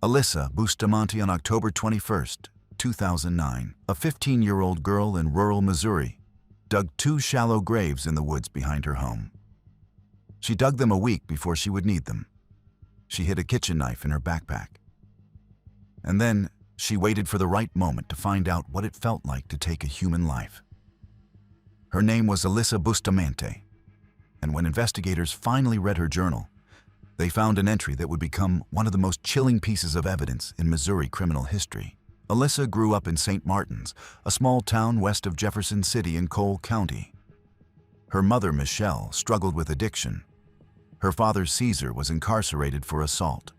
Alyssa Bustamante on October 21, 2009, a 15-year-old girl in rural Missouri, dug 2 shallow graves in the woods behind her home. She dug them a week before she would need them. She hid a kitchen knife in her backpack. And then she waited for the right moment to find out what it felt like to take a human life. Her name was Alyssa Bustamante, and when investigators finally read her journal, they found an entry that would become one of the most chilling pieces of evidence in Missouri criminal history. Alyssa grew up in St. Martin's, a small town west of Jefferson City in Cole County. Her mother, Michelle, struggled with addiction. Her father, Caesar, was incarcerated for assault.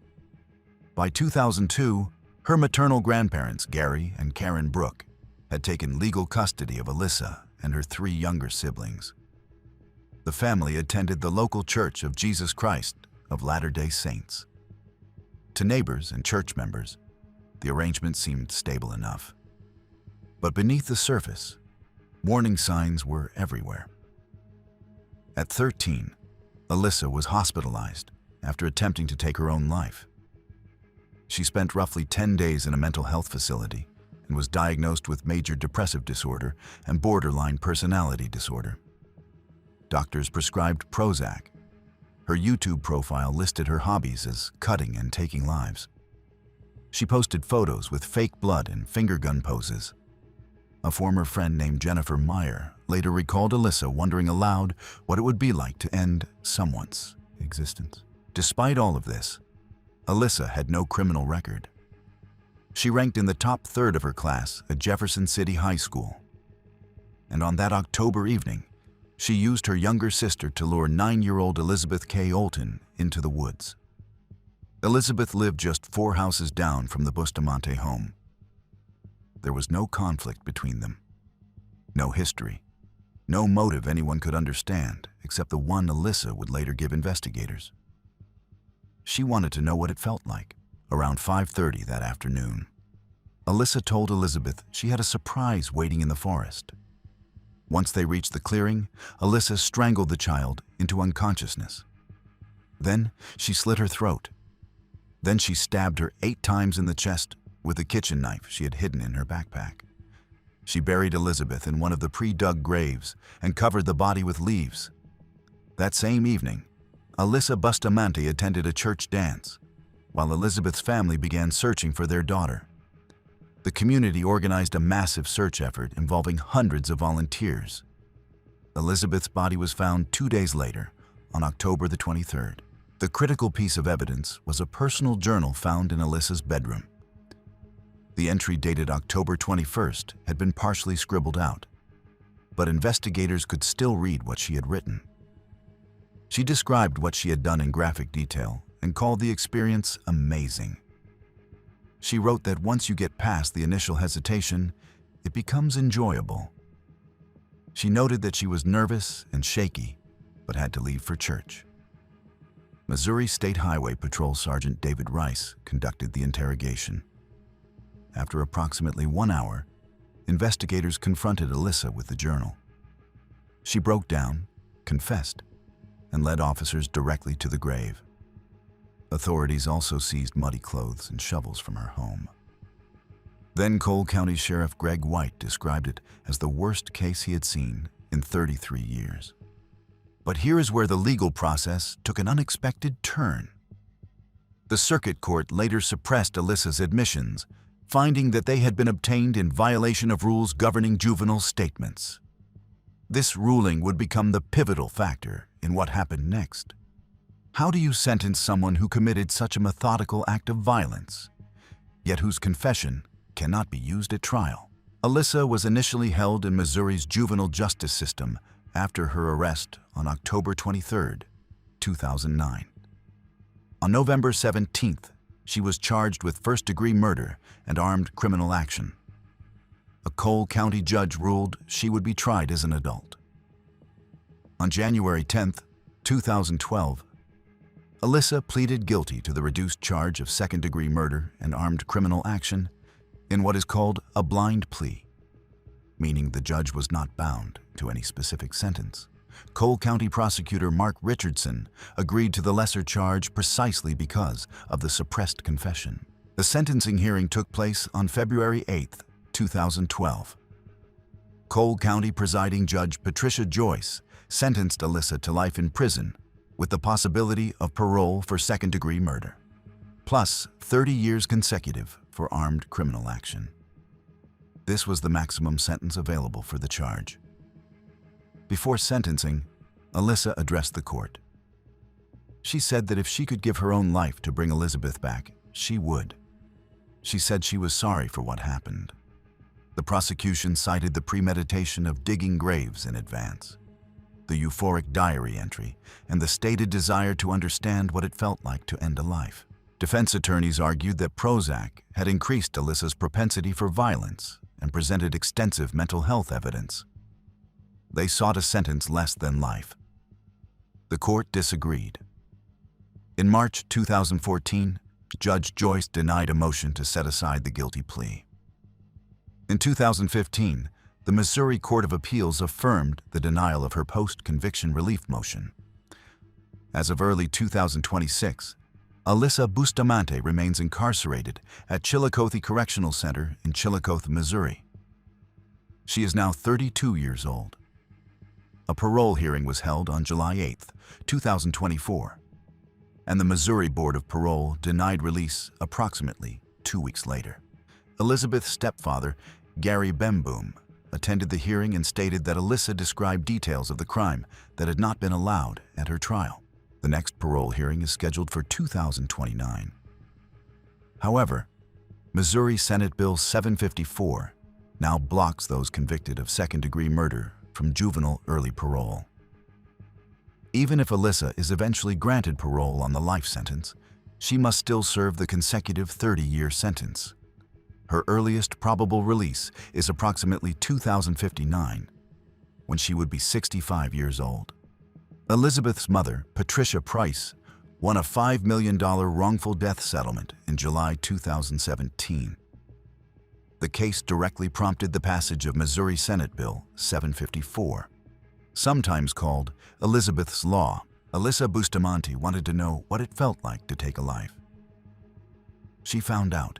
By 2002, her maternal grandparents, Gary and Karen Brooke, had taken legal custody of Alyssa and her 3 younger siblings. The family attended the local Church of Jesus Christ of Latter-day Saints. To neighbors and church members, the arrangement seemed stable enough. But beneath the surface, warning signs were everywhere. At 13, Alyssa was hospitalized after attempting to take her own life. She spent roughly 10 days in a mental health facility and was diagnosed with major depressive disorder and borderline personality disorder. Doctors prescribed Prozac. Her YouTube profile listed her hobbies as cutting and taking lives. She posted photos with fake blood and finger gun poses. A former friend named Jennifer Meyer later recalled Alyssa wondering aloud what it would be like to end someone's existence. Despite all of this, Alyssa had no criminal record. She ranked in the top third of her class at Jefferson City High School. And on that October evening, she used her younger sister to lure 9-year-old Elizabeth K. Olton into the woods. Elizabeth lived just 4 houses down from the Bustamante home. There was no conflict between them, no history, no motive anyone could understand except the one Alyssa would later give investigators. She wanted to know what it felt like. Around 5:30 that afternoon, Alyssa told Elizabeth she had a surprise waiting in the forest. Once they reached the clearing, Alyssa strangled the child into unconsciousness. Then she slit her throat. Then she stabbed her 8 times in the chest with a kitchen knife she had hidden in her backpack. She buried Elizabeth in one of the pre-dug graves and covered the body with leaves. That same evening, Alyssa Bustamante attended a church dance, while Elizabeth's family began searching for their daughter. The community organized a massive search effort involving hundreds of volunteers. Elizabeth's body was found 2 days later, on October the 23rd. The critical piece of evidence was a personal journal found in Alyssa's bedroom. The entry dated October 21st had been partially scribbled out, but investigators could still read what she had written. She described what she had done in graphic detail and called the experience amazing. She wrote that once you get past the initial hesitation, it becomes enjoyable. She noted that she was nervous and shaky, but had to leave for church. Missouri State Highway Patrol Sergeant David Rice conducted the interrogation. After approximately 1 hour, investigators confronted Alyssa with the journal. She broke down, confessed, and led officers directly to the grave. Authorities also seized muddy clothes and shovels from her home. Then Cole County Sheriff Greg White described it as the worst case he had seen in 33 years. But here is where the legal process took an unexpected turn. The circuit court later suppressed Alyssa's admissions, finding that they had been obtained in violation of rules governing juvenile statements. This ruling would become the pivotal factor in what happened next. How do you sentence someone who committed such a methodical act of violence, yet whose confession cannot be used at trial? Alyssa was initially held in Missouri's juvenile justice system after her arrest on October 23, 2009. On November 17th, she was charged with first-degree murder and armed criminal action. A Cole County judge ruled she would be tried as an adult. On January 10, 2012, Alyssa pleaded guilty to the reduced charge of second-degree murder and armed criminal action in what is called a blind plea, meaning the judge was not bound to any specific sentence. Cole County prosecutor Mark Richardson agreed to the lesser charge precisely because of the suppressed confession. The sentencing hearing took place on February 8, 2012. Cole County Presiding Judge Patricia Joyce sentenced Alyssa to life in prison with the possibility of parole for second-degree murder, plus 30 years consecutive for armed criminal action. This was the maximum sentence available for the charge. Before sentencing, Alyssa addressed the court. She said that if she could give her own life to bring Elizabeth back, she would. She said she was sorry for what happened. The prosecution cited the premeditation of digging graves in advance, the euphoric diary entry, and the stated desire to understand what it felt like to end a life. Defense attorneys argued that Prozac had increased Alyssa's propensity for violence and presented extensive mental health evidence. They sought a sentence less than life. The court disagreed. In March 2014, Judge Joyce denied a motion to set aside the guilty plea. In 2015, the Missouri Court of Appeals affirmed the denial of her post-conviction relief motion. As of early 2026, Alyssa Bustamante remains incarcerated at Chillicothe Correctional Center in Chillicothe, Missouri. She is now 32 years old. A parole hearing was held on July 8, 2024, and the Missouri Board of Parole denied release approximately 2 weeks later. Elizabeth's stepfather, Gary Bemboom, attended the hearing and stated that Alyssa described details of the crime that had not been allowed at her trial. The next parole hearing is scheduled for 2029. However, Missouri Senate Bill 754 now blocks those convicted of second-degree murder from juvenile early parole. Even if Alyssa is eventually granted parole on the life sentence, she must still serve the consecutive 30-year sentence. Her earliest probable release is approximately 2059, when she would be 65 years old. Elizabeth's mother, Patricia Price, won a $5 million wrongful death settlement in July 2017. The case directly prompted the passage of Missouri Senate Bill 754. Sometimes called Elizabeth's Law, Alyssa Bustamante wanted to know what it felt like to take a life. She found out,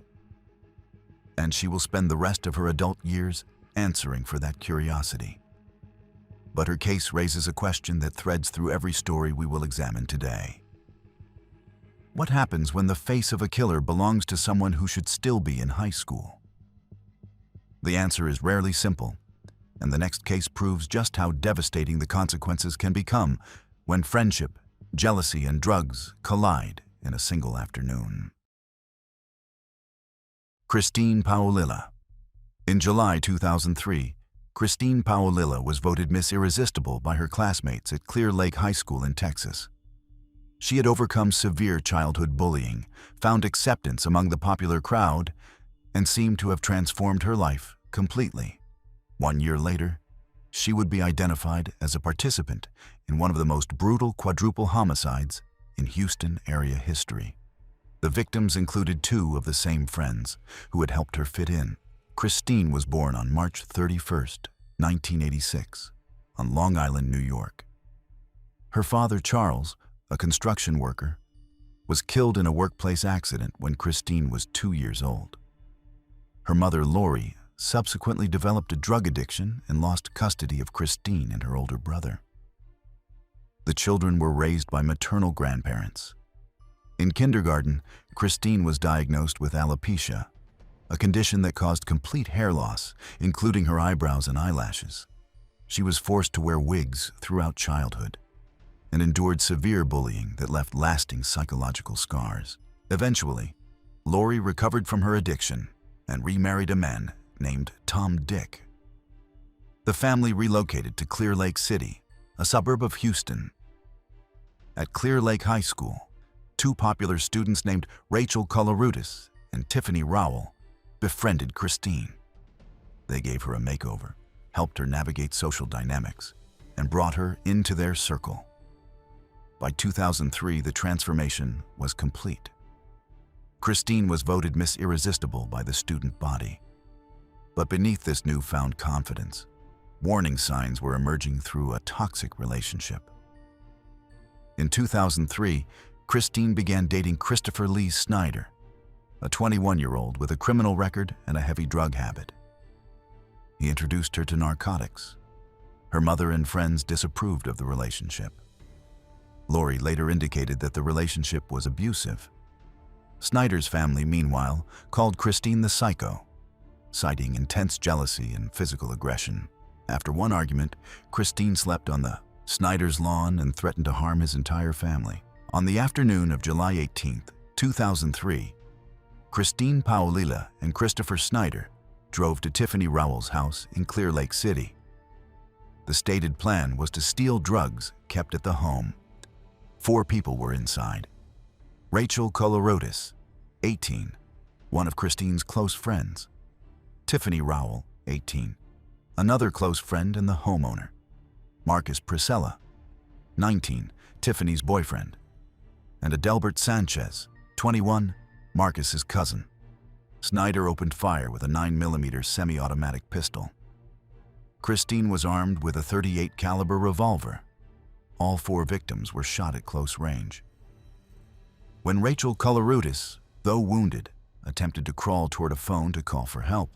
and she will spend the rest of her adult years answering for that curiosity. But her case raises a question that threads through every story we will examine today. What happens when the face of a killer belongs to someone who should still be in high school? The answer is rarely simple, and the next case proves just how devastating the consequences can become when friendship, jealousy, and drugs collide in a single afternoon. Christine Paolilla. In July 2003, Christine Paolilla was voted Miss Irresistible by her classmates at Clear Lake High School in Texas. She had overcome severe childhood bullying, found acceptance among the popular crowd, and seemed to have transformed her life completely. 1 year later, she would be identified as a participant in one of the most brutal quadruple homicides in Houston area history. The victims included 2 of the same friends who had helped her fit in. Christine was born on March 31, 1986, on Long Island, New York. Her father, Charles, a construction worker, was killed in a workplace accident when Christine was 2 years old. Her mother, Lori, subsequently developed a drug addiction and lost custody of Christine and her older brother. The children were raised by maternal grandparents. In kindergarten, Christine was diagnosed with alopecia, a condition that caused complete hair loss, including her eyebrows and eyelashes. She was forced to wear wigs throughout childhood and endured severe bullying that left lasting psychological scars. Eventually, Lori recovered from her addiction and remarried a man named Tom Dick. The family relocated to Clear Lake City, a suburb of Houston. At Clear Lake High School, 2 popular students named Rachel Colorutis and Tiffany Rowell befriended Christine. They gave her a makeover, helped her navigate social dynamics, and brought her into their circle. By 2003, the transformation was complete. Christine was voted Miss Irresistible by the student body. But beneath this newfound confidence, warning signs were emerging through a toxic relationship. In 2003, Christine began dating Christopher Lee Snyder, a 21-year-old with a criminal record and a heavy drug habit. He introduced her to narcotics. Her mother and friends disapproved of the relationship. Lori later indicated that the relationship was abusive. Snyder's family, meanwhile, called Christine the psycho, citing intense jealousy and physical aggression. After one argument, Christine slept on the Snyder's lawn and threatened to harm his entire family. On the afternoon of July 18, 2003, Christine Paolilla and Christopher Snyder drove to Tiffany Rowell's house in Clear Lake City. The stated plan was to steal drugs kept at the home. 4 people were inside. Rachel Colorodis, 18, one of Christine's close friends. Tiffany Rowell, 18, another close friend and the homeowner. Marcus Priscilla, 19, Tiffany's boyfriend. And Adelbert Sanchez, 21, Marcus's cousin. Snyder opened fire with a 9mm semi-automatic pistol. Christine was armed with a .38 caliber revolver. All 4 victims were shot at close range. When Rachel Colorodis, though wounded, attempted to crawl toward a phone to call for help,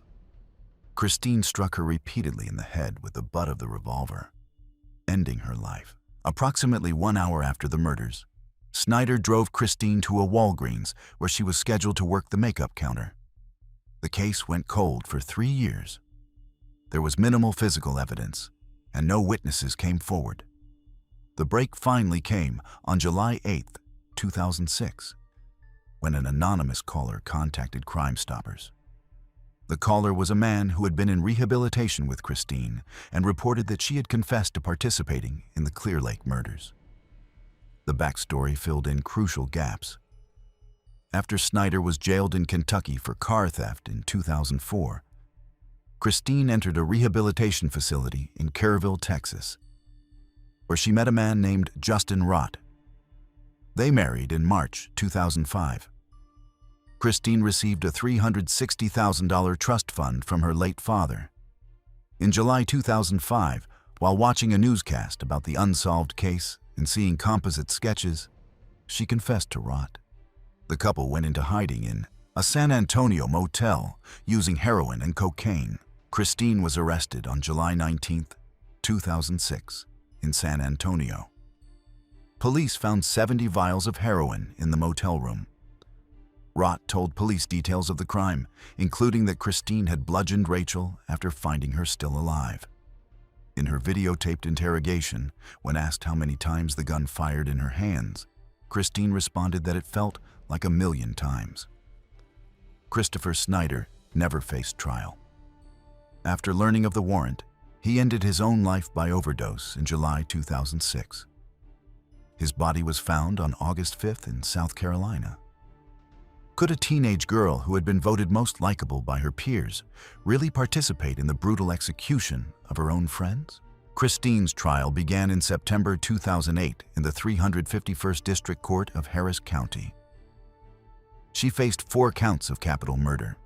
Christine struck her repeatedly in the head with the butt of the revolver, ending her life. Approximately 1 hour after the murders, Snyder drove Christine to a Walgreens where she was scheduled to work the makeup counter. The case went cold for 3 years. There was minimal physical evidence, and no witnesses came forward. The break finally came on July 8, 2006, when an anonymous caller contacted Crime Stoppers. The caller was a man who had been in rehabilitation with Christine and reported that she had confessed to participating in the Clear Lake murders. The backstory filled in crucial gaps. After Snyder was jailed in Kentucky for car theft in 2004, Christine entered a rehabilitation facility in Kerrville, Texas, where she met a man named Justin Rott. They married in March 2005. Christine received a $360,000 trust fund from her late father. In July 2005, while watching a newscast about the unsolved case and seeing composite sketches, she confessed to Rott. The couple went into hiding in a San Antonio motel using heroin and cocaine. Christine was arrested on July 19, 2006, in San Antonio. Police found 70 vials of heroin in the motel room. Rott told police details of the crime, including that Christine had bludgeoned Rachel after finding her still alive. In her videotaped interrogation, when asked how many times the gun fired in her hands, Christine responded that it felt like 1,000,000 times. Christopher Snyder never faced trial. After learning of the warrant, he ended his own life by overdose in July 2006. His body was found on August 5th in South Carolina. Could a teenage girl who had been voted most likable by her peers really participate in the brutal execution of her own friends? Christine's trial began in September 2008 in the 351st District Court of Harris County. She faced 4 counts of capital murder.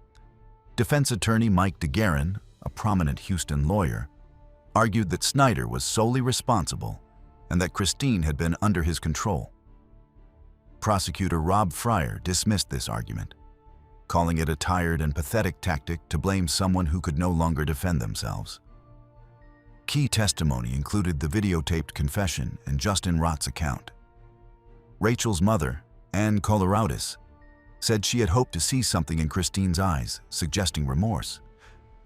Defense attorney Mike DeGuerin, a prominent Houston lawyer, argued that Snyder was solely responsible and that Christine had been under his control. Prosecutor Rob Fryer dismissed this argument, calling it a tired and pathetic tactic to blame someone who could no longer defend themselves. Key testimony included the videotaped confession and Justin Rott's account. Rachel's mother, Ann Colorodis, said she had hoped to see something in Christine's eyes, suggesting remorse,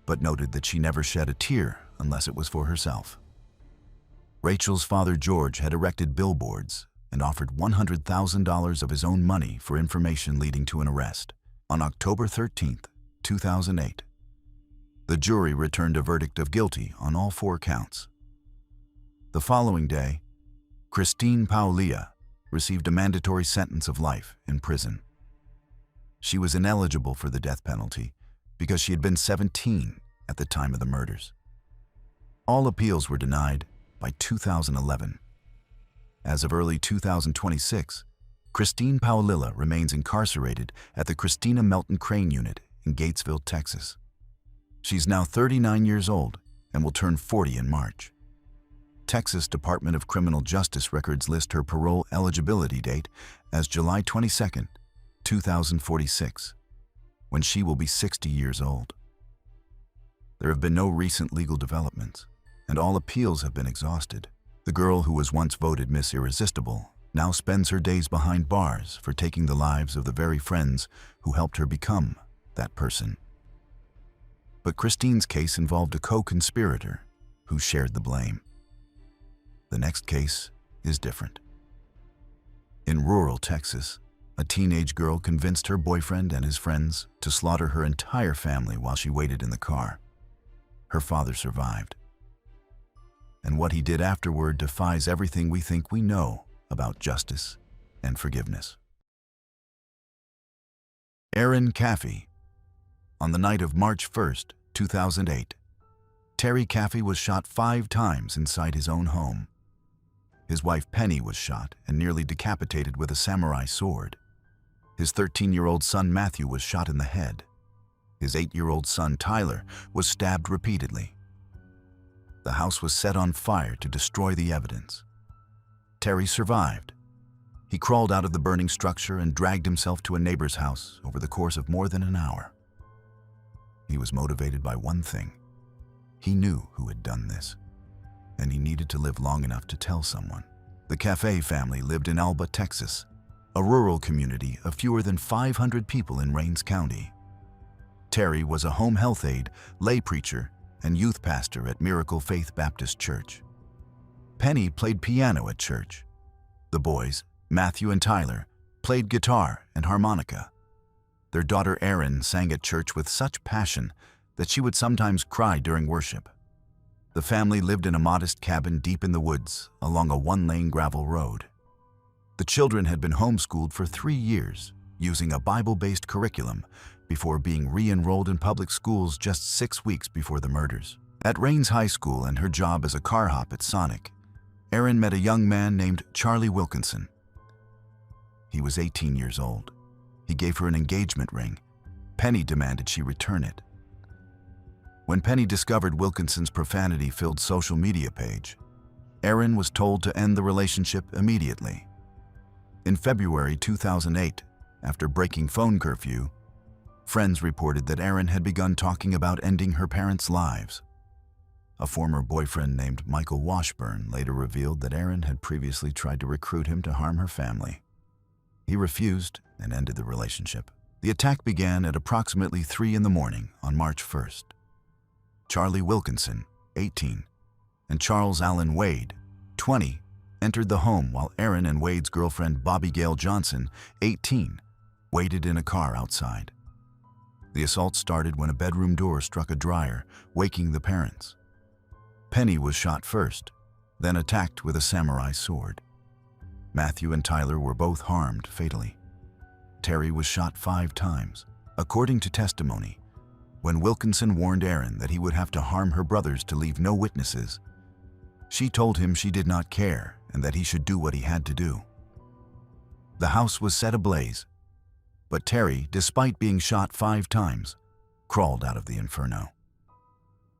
but noted that she never shed a tear unless it was for herself. Rachel's father, George, had erected billboards and offered $100,000 of his own money for information leading to an arrest. On October 13, 2008, the jury returned a verdict of guilty on all 4 counts. The following day, Christine Paolilla received a mandatory sentence of life in prison. She was ineligible for the death penalty because she had been 17 at the time of the murders. All appeals were denied by 2011. As of early 2026, Christine Paolilla remains incarcerated at the Christina Melton Crane Unit in Gatesville, Texas. She's now 39 years old and will turn 40 in March. Texas Department of Criminal Justice records list her parole eligibility date as July 22, 2046. when she will be 60 years old. There have been no recent legal developments, and all appeals have been exhausted. The girl who was once voted Miss Irresistible now spends her days behind bars for taking the lives of the very friends who helped her become that person. But Christine's case involved a co-conspirator who shared the blame. The next case is different. In rural Texas, a teenage girl convinced her boyfriend and his friends to slaughter her entire family while she waited in the car. Her father survived. And what he did afterward defies everything we think we know about justice and forgiveness. Aaron Caffey. On the night of March 1st, 2008, Terry Caffey was shot 5 times inside his own home. His wife Penny was shot and nearly decapitated with a samurai sword. His 13-year-old son Matthew was shot in the head. His 8-year-old son Tyler was stabbed repeatedly. The house was set on fire to destroy the evidence. Terry survived. He crawled out of the burning structure and dragged himself to a neighbor's house over the course of more than an hour. He was motivated by one thing. He knew who had done this, and he needed to live long enough to tell someone. The Caffey family lived in Alba, Texas, a rural community of fewer than 500 people in Rains County. Terry was a home health aide, lay preacher, and youth pastor at Miracle Faith Baptist Church. Penny played piano at church. The boys, Matthew and Tyler, played guitar and harmonica. Their daughter Erin sang at church with such passion that she would sometimes cry during worship. The family lived in a modest cabin deep in the woods along a 1-lane gravel road. The children had been homeschooled for 3 years using a Bible-based curriculum before being re-enrolled in public schools just 6 weeks before the murders. At Rains High School and her job as a car hop at Sonic, Erin met a young man named Charlie Wilkinson. He was 18 years old. He gave her an engagement ring. Penny demanded she return it. When Penny discovered Wilkinson's profanity-filled social media page, Erin was told to end the relationship immediately. In February 2008, after breaking phone curfew, friends reported that Erin had begun talking about ending her parents' lives. A former boyfriend named Michael Washburn later revealed that Erin had previously tried to recruit him to harm her family. He refused and ended the relationship. The attack began at approximately 3 in the morning on March 1st. Charlie Wilkinson, 18, and Charles Allen Wade, 20, entered the home while Erin and Wade's girlfriend Bobby Gail Johnson, 18, waited in a car outside. The assault started when a bedroom door struck a dryer, waking the parents. Penny was shot first, then attacked with a samurai sword. Matthew and Tyler were both harmed fatally. Terry was shot 5 times. According to testimony, when Wilkinson warned Erin that he would have to harm her brothers to leave no witnesses, she told him she did not care and that he should do what he had to do. The house was set ablaze, but Terry, despite being shot 5 times, crawled out of the inferno.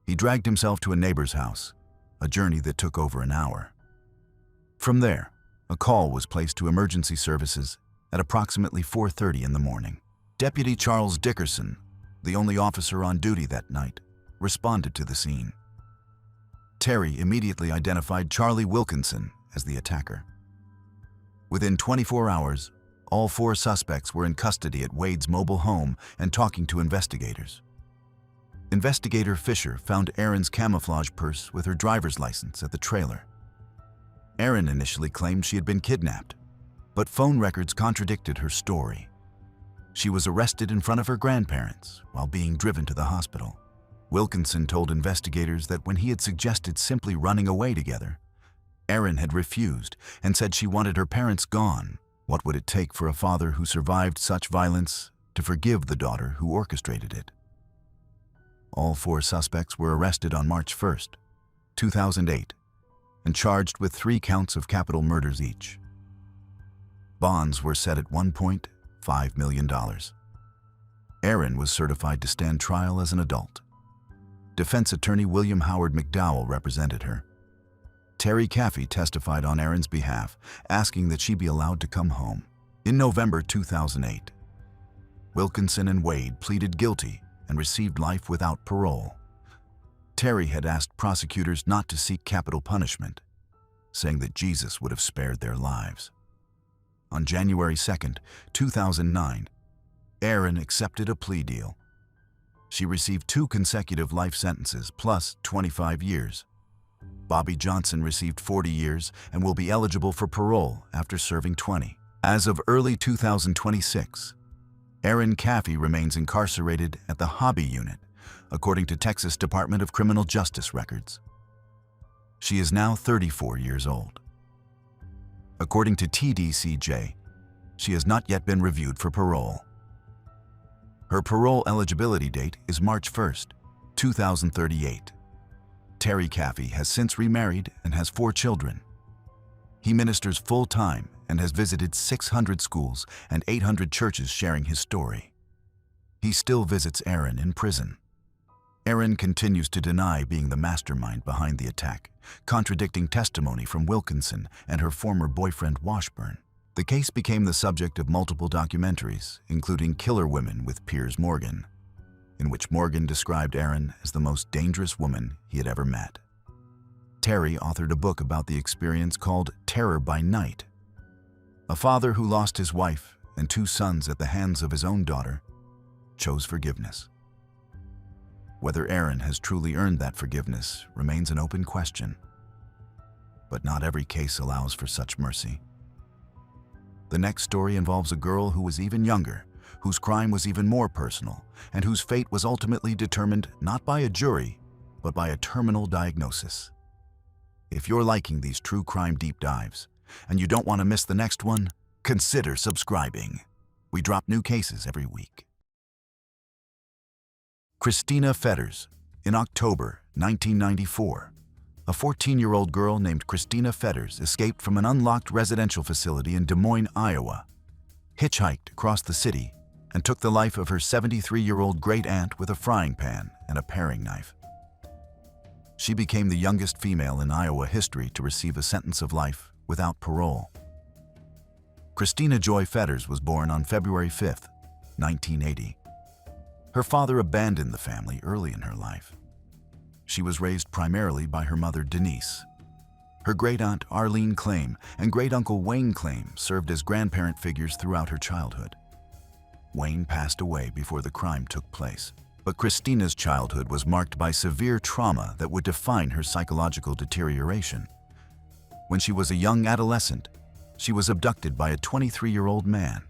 He dragged himself to a neighbor's house, a journey that took over an hour. From there, a call was placed to emergency services at approximately 4:30 in the morning. Deputy Charles Dickerson, the only officer on duty that night, responded to the scene. Terry immediately identified Charlie Wilkinson as the attacker. Within 24 hours, all 4 suspects were in custody at Wade's mobile home and talking to investigators. Investigator Fisher found Erin's camouflage purse with her driver's license at the trailer. Erin initially claimed she had been kidnapped, but phone records contradicted her story. She was arrested in front of her grandparents while being driven to the hospital. Wilkinson told investigators that when he had suggested simply running away together, Erin had refused and said she wanted her parents gone. What would it take for a father who survived such violence to forgive the daughter who orchestrated it? All 4 suspects were arrested on March 1st, 2008, and charged with 3 counts of capital murders each. Bonds were set at $1.5 million. Erin was certified to stand trial as an adult. Defense attorney William Howard McDowell represented her. Terry Caffey testified on Erin's behalf, asking that she be allowed to come home. In November 2008, Wilkinson and Wade pleaded guilty and received life without parole. Terry had asked prosecutors not to seek capital punishment, saying that Jesus would have spared their lives. On January 2, 2009, Erin accepted a plea deal. She received 2 consecutive life sentences plus 25 years. Bobby Johnson received 40 years and will be eligible for parole after serving 20. As of early 2026, Erin Caffey remains incarcerated at the Hobby Unit, according to Texas Department of Criminal Justice records. She is now 34 years old. According to TDCJ, she has not yet been reviewed for parole. Her parole eligibility date is March 1, 2038. Terry Caffey has since remarried and has 4 children. He ministers full-time and has visited 600 schools and 800 churches sharing his story. He still visits Erin in prison. Erin continues to deny being the mastermind behind the attack, contradicting testimony from Wilkinson and her former boyfriend Washburn. The case became the subject of multiple documentaries, including Killer Women with Piers Morgan, in which Morgan described Erin as the most dangerous woman he had ever met. Terry authored a book about the experience called Terror by Night. A father who lost his wife and 2 sons at the hands of his own daughter chose forgiveness. Whether Erin has truly earned that forgiveness remains an open question. But not every case allows for such mercy. The next story involves a girl who was even younger, whose crime was even more personal, and whose fate was ultimately determined not by a jury, but by a terminal diagnosis. If you're liking these true crime deep dives, and you don't want to miss the next one, consider subscribing. We drop new cases every week. Christina Fetters. In October 1994, a 14-year-old girl named Christina Fetters escaped from an unlocked residential facility in Des Moines, Iowa, hitchhiked across the city, and took the life of her 73-year-old great-aunt with a frying pan and a paring knife. She became the youngest female in Iowa history to receive a sentence of life without parole. Christina Joy Fetters was born on February 5, 1980. Her father abandoned the family early in her life. She was raised primarily by her mother, Denise. Her great-aunt, Arlene Claim, and great-uncle Wayne Claim served as grandparent figures throughout her childhood. Wayne passed away before the crime took place, but Christina's childhood was marked by severe trauma that would define her psychological deterioration. When she was a young adolescent, she was abducted by a 23-year-old man.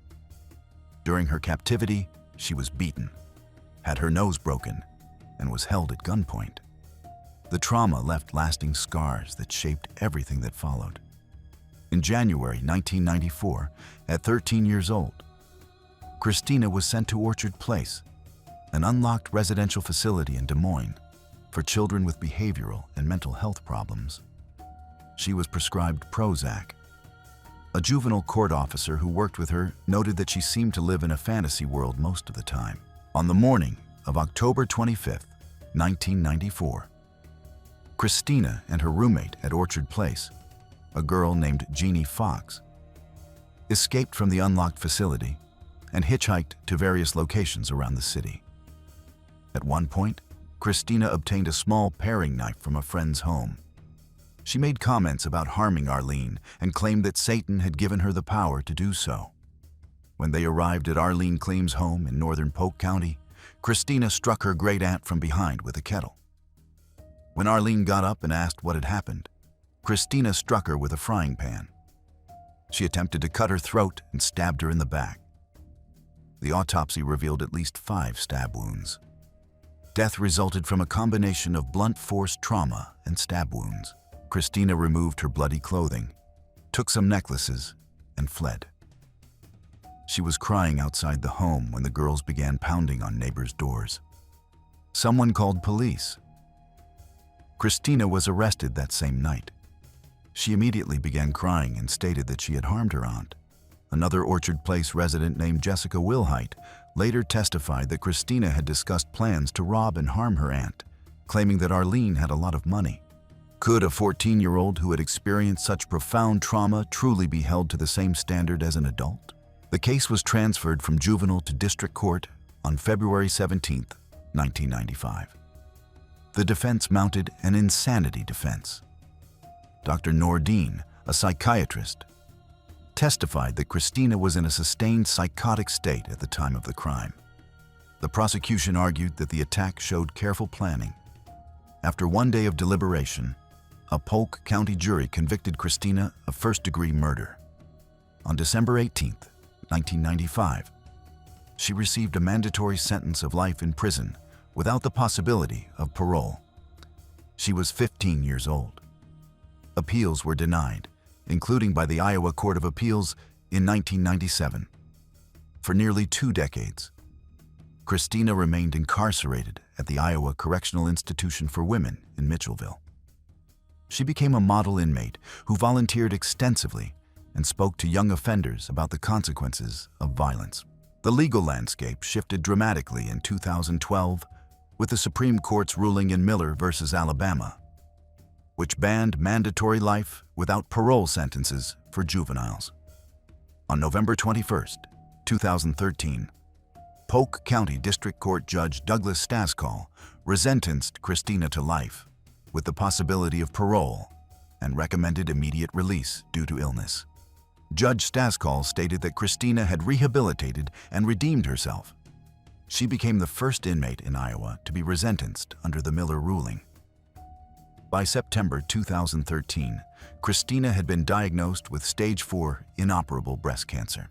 During her captivity, she was beaten, had her nose broken, and was held at gunpoint. The trauma left lasting scars that shaped everything that followed. In January 1994, at 13 years old, Christina was sent to Orchard Place, an unlocked residential facility in Des Moines for children with behavioral and mental health problems. She was prescribed Prozac. A juvenile court officer who worked with her noted that she seemed to live in a fantasy world most of the time. On the morning of October 25, 1994, Christina and her roommate at Orchard Place, a girl named Jeannie Fox, escaped from the unlocked facility and hitchhiked to various locations around the city. At one point, Christina obtained a small paring knife from a friend's home. She made comments about harming Arlene and claimed that Satan had given her the power to do so. When they arrived at Arlene Claim's home in northern Polk County, Christina struck her great-aunt from behind with a kettle. When Arlene got up and asked what had happened, Christina struck her with a frying pan. She attempted to cut her throat and stabbed her in the back. The autopsy revealed at least 5 stab wounds. Death resulted from a combination of blunt force trauma and stab wounds. Christina removed her bloody clothing, took some necklaces, and fled. She was crying outside the home when the girls began pounding on neighbors' doors. Someone called police. Christina was arrested that same night. She immediately began crying and stated that she had harmed her aunt. Another Orchard Place resident named Jessica Wilhite later testified that Christina had discussed plans to rob and harm her aunt, claiming that Arlene had a lot of money. Could a 14-year-old who had experienced such profound trauma truly be held to the same standard as an adult? The case was transferred from juvenile to district court on February 17, 1995. The defense mounted an insanity defense. Dr. Nordine, a psychiatrist, testified that Christina was in a sustained psychotic state at the time of the crime. The prosecution argued that the attack showed careful planning. After one day of deliberation, a Polk County jury convicted Christina of first-degree murder. On December 18, 1995, she received a mandatory sentence of life in prison without the possibility of parole. She was 15 years old. Appeals were denied, including by the Iowa Court of Appeals in 1997. For nearly 2 decades, Christina remained incarcerated at the Iowa Correctional Institution for Women in Mitchellville. She became a model inmate who volunteered extensively and spoke to young offenders about the consequences of violence. The legal landscape shifted dramatically in 2012 with the Supreme Court's ruling in Miller v. Alabama, which banned mandatory life without parole sentences for juveniles. On November 21, 2013, Polk County District Court Judge Douglas Staskal resentenced Christina to life with the possibility of parole and recommended immediate release due to illness. Judge Staskal stated that Christina had rehabilitated and redeemed herself. She became the first inmate in Iowa to be resentenced under the Miller ruling. By September 2013, Christina had been diagnosed with stage 4 inoperable breast cancer.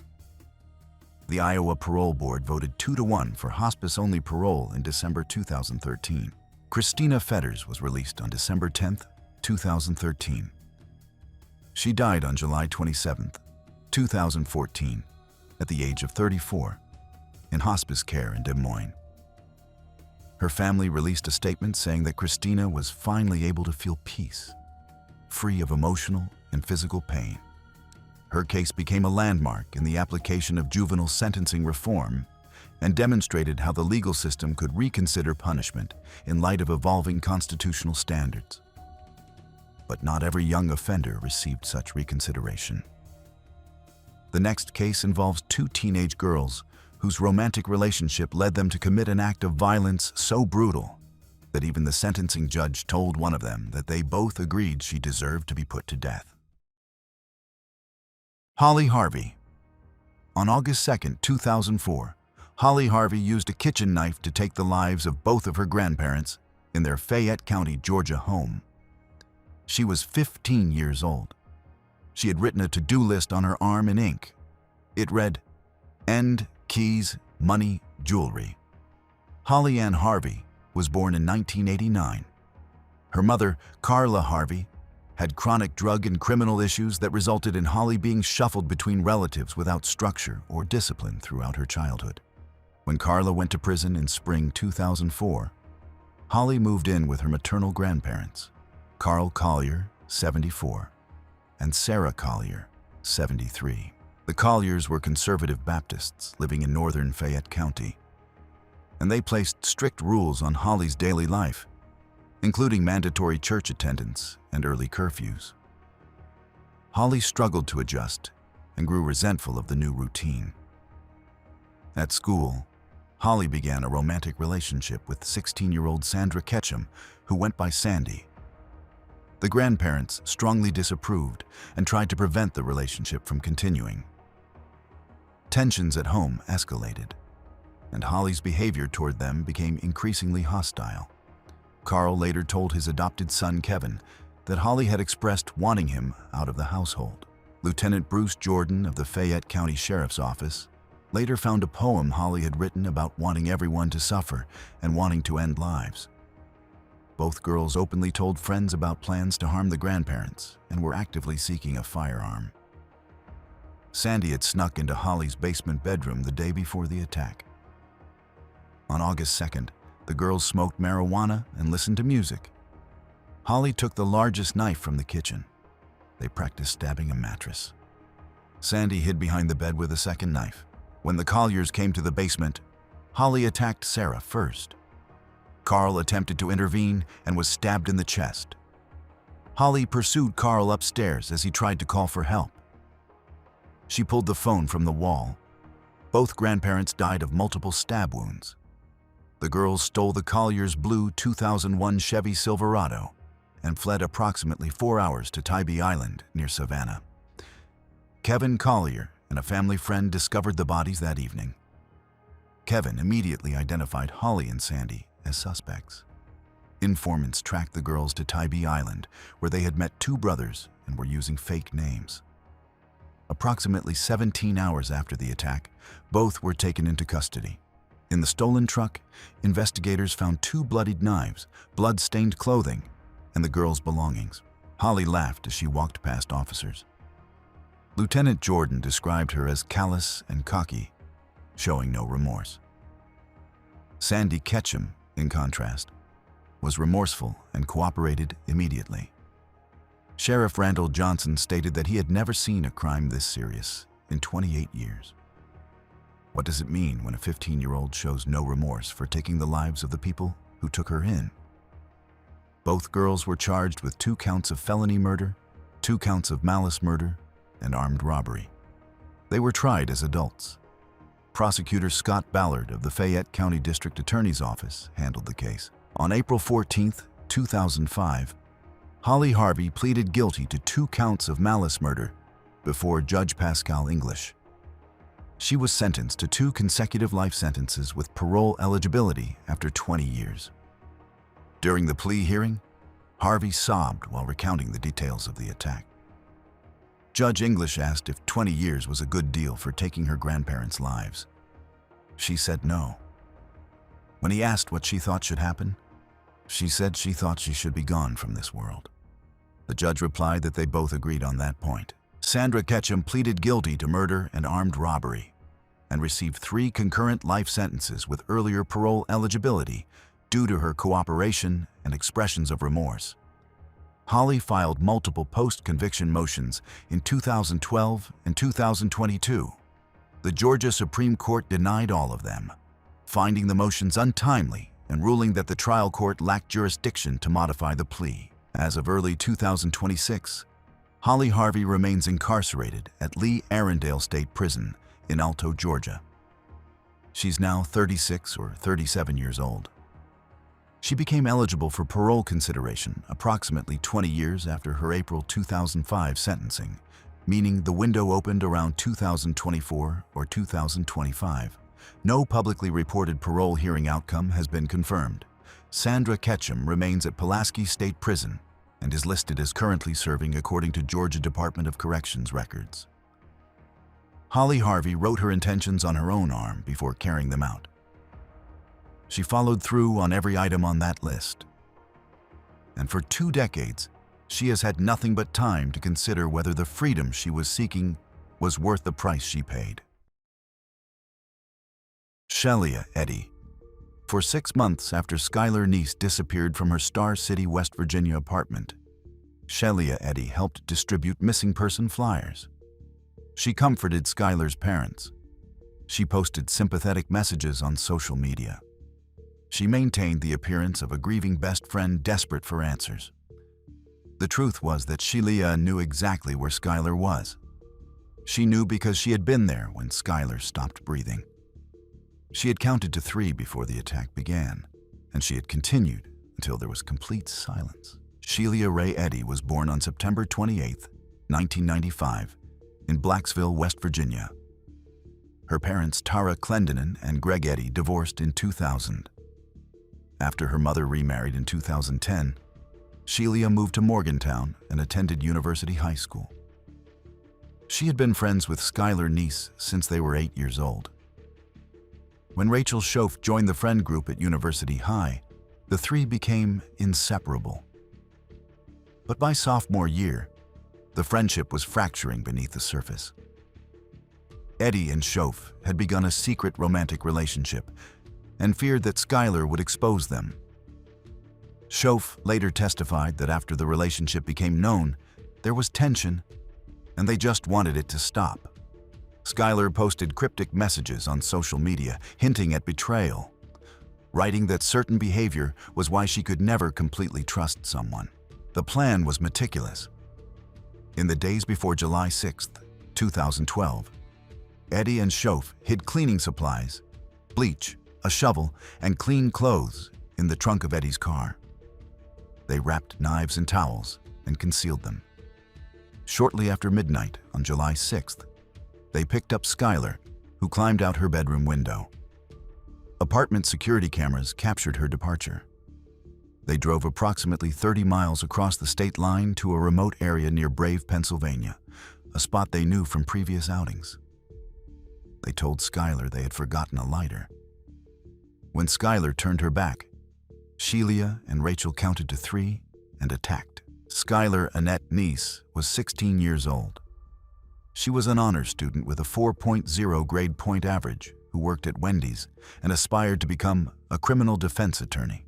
The Iowa Parole Board voted 2-1 for hospice-only parole in December 2013. Christina Fetters was released on December 10, 2013. She died on July 27, 2014, at the age of 34, in hospice care in Des Moines. Her family released a statement saying that Christina was finally able to feel peace, free of emotional and physical pain. Her case became a landmark in the application of juvenile sentencing reform and demonstrated how the legal system could reconsider punishment in light of evolving constitutional standards. But not every young offender received such reconsideration. The next case involves 2 teenage girls whose romantic relationship led them to commit an act of violence so brutal that even the sentencing judge told one of them that they both agreed she deserved to be put to death. Holly Harvey. On August 2, 2004, Holly Harvey used a kitchen knife to take the lives of both of her grandparents in their Fayette County, Georgia home. She was 15 years old. She had written a to-do list on her arm in ink. It read, "End, keys, money, jewelry." Holly Ann Harvey was born in 1989. Her mother, Carla Harvey, had chronic drug and criminal issues that resulted in Holly being shuffled between relatives without structure or discipline throughout her childhood. When Carla went to prison in spring 2004, Holly moved in with her maternal grandparents, Carl Collier, 74, and Sarah Collier, 73. The Colliers were conservative Baptists living in northern Fayette County, and they placed strict rules on Holly's daily life, including mandatory church attendance and early curfews. Holly struggled to adjust and grew resentful of the new routine. At school, Holly began a romantic relationship with 16-year-old Sandra Ketchum, who went by Sandy. The grandparents strongly disapproved and tried to prevent the relationship from continuing. Tensions at home escalated, and Holly's behavior toward them became increasingly hostile. Carl later told his adopted son, Kevin, that Holly had expressed wanting him out of the household. Lieutenant Bruce Jordan of the Fayette County Sheriff's Office later found a poem Holly had written about wanting everyone to suffer and wanting to end lives. Both girls openly told friends about plans to harm the grandparents and were actively seeking a firearm. Sandy had snuck into Holly's basement bedroom the day before the attack. On August 2nd, the girls smoked marijuana and listened to music. Holly took the largest knife from the kitchen. They practiced stabbing a mattress. Sandy hid behind the bed with a second knife. When the Colliers came to the basement, Holly attacked Sarah first. Carl attempted to intervene and was stabbed in the chest. Holly pursued Carl upstairs as he tried to call for help. She pulled the phone from the wall Both grandparents died of multiple stab wounds. The girls stole the Collier's blue 2001 Chevy Silverado and fled approximately 4 hours to Tybee Island near Savannah. Kevin Collier and a family friend discovered the bodies that evening. Kevin immediately identified Holly and Sandy as suspects. Informants tracked the girls to Tybee Island, where they had met 2 brothers and were using fake names. Approximately 17 hours after the attack, both were taken into custody. In the stolen truck, investigators found 2 bloodied knives, blood-stained clothing, and the girls' belongings. Holly laughed as she walked past officers. Lieutenant Jordan described her as callous and cocky, showing no remorse. Sandy Ketchum, in contrast, was remorseful and cooperated immediately. Sheriff Randall Johnson stated that he had never seen a crime this serious in 28 years. What does it mean when a 15-year-old shows no remorse for taking the lives of the people who took her in? Both girls were charged with 2 counts of felony murder, 2 counts of malice murder, and armed robbery. They were tried as adults. Prosecutor Scott Ballard of the Fayette County District Attorney's Office handled the case. On April 14, 2005, Holly Harvey pleaded guilty to 2 counts of malice murder before Judge Pascal English. She was sentenced to 2 consecutive life sentences with parole eligibility after 20 years. During the plea hearing, Harvey sobbed while recounting the details of the attack. Judge English asked if 20 years was a good deal for taking her grandparents' lives. She said no. When he asked what she thought should happen, she said she thought she should be gone from this world. The judge replied that they both agreed on that point. Sandra Ketchum pleaded guilty to murder and armed robbery and received 3 concurrent life sentences with earlier parole eligibility due to her cooperation and expressions of remorse. Holly filed multiple post-conviction motions in 2012 and 2022. The Georgia Supreme Court denied all of them, finding the motions untimely and ruling that the trial court lacked jurisdiction to modify the plea. As of early 2026, Holly Harvey remains incarcerated at Lee Arrendale State Prison in Alto, Georgia. She's now 36 or 37 years old. She became eligible for parole consideration approximately 20 years after her April 2005 sentencing, meaning the window opened around 2024 or 2025. No publicly reported parole hearing outcome has been confirmed. Sandra Ketchum remains at Pulaski State Prison and is listed as currently serving according to Georgia Department of Corrections records. Holly Harvey wrote her intentions on her own arm before carrying them out. She followed through on every item on that list. And for 2 decades, she has had nothing but time to consider whether the freedom she was seeking was worth the price she paid. Shelia Eddy. For 6 months after Skylar Neese disappeared from her Star City, West Virginia apartment, Shelia Eddy helped distribute missing person flyers. She comforted Skylar's parents. She posted sympathetic messages on social media. She maintained the appearance of a grieving best friend desperate for answers. The truth was that Shelia knew exactly where Skylar was. She knew because she had been there when Skylar stopped breathing. She had counted to 3 before the attack began, and she had continued until there was complete silence. Shelia Ray Eddy was born on September 28, 1995, in Blacksville, West Virginia. Her parents, Tara Clendenin and Greg Eddy, divorced in 2000. After her mother remarried in 2010, Shelia moved to Morgantown and attended University High School. She had been friends with Skylar Neese since they were 8 years old. When Rachel Schoaf joined the friend group at University High, the 3 became inseparable. But by sophomore year, the friendship was fracturing beneath the surface. Eddy and Schoaf had begun a secret romantic relationship and feared that Skylar would expose them. Schoaf later testified that after the relationship became known, there was tension, and they just wanted it to stop. Skylar posted cryptic messages on social media, hinting at betrayal, writing that certain behavior was why she could never completely trust someone. The plan was meticulous. In the days before July 6, 2012, Eddie and Shof hid cleaning supplies, bleach, a shovel, and clean clothes in the trunk of Eddie's car. They wrapped knives and towels and concealed them. Shortly after midnight on July 6th, they picked up Skylar, who climbed out her bedroom window. Apartment security cameras captured her departure. They drove approximately 30 miles across the state line to a remote area near Brave, Pennsylvania, a spot they knew from previous outings. They told Skylar they had forgotten a lighter. When Skylar turned her back, Sheila and Rachel counted to 3 and attacked. Skylar Annette Neese was 16 years old. She was an honors student with a 4.0 grade point average who worked at Wendy's and aspired to become a criminal defense attorney.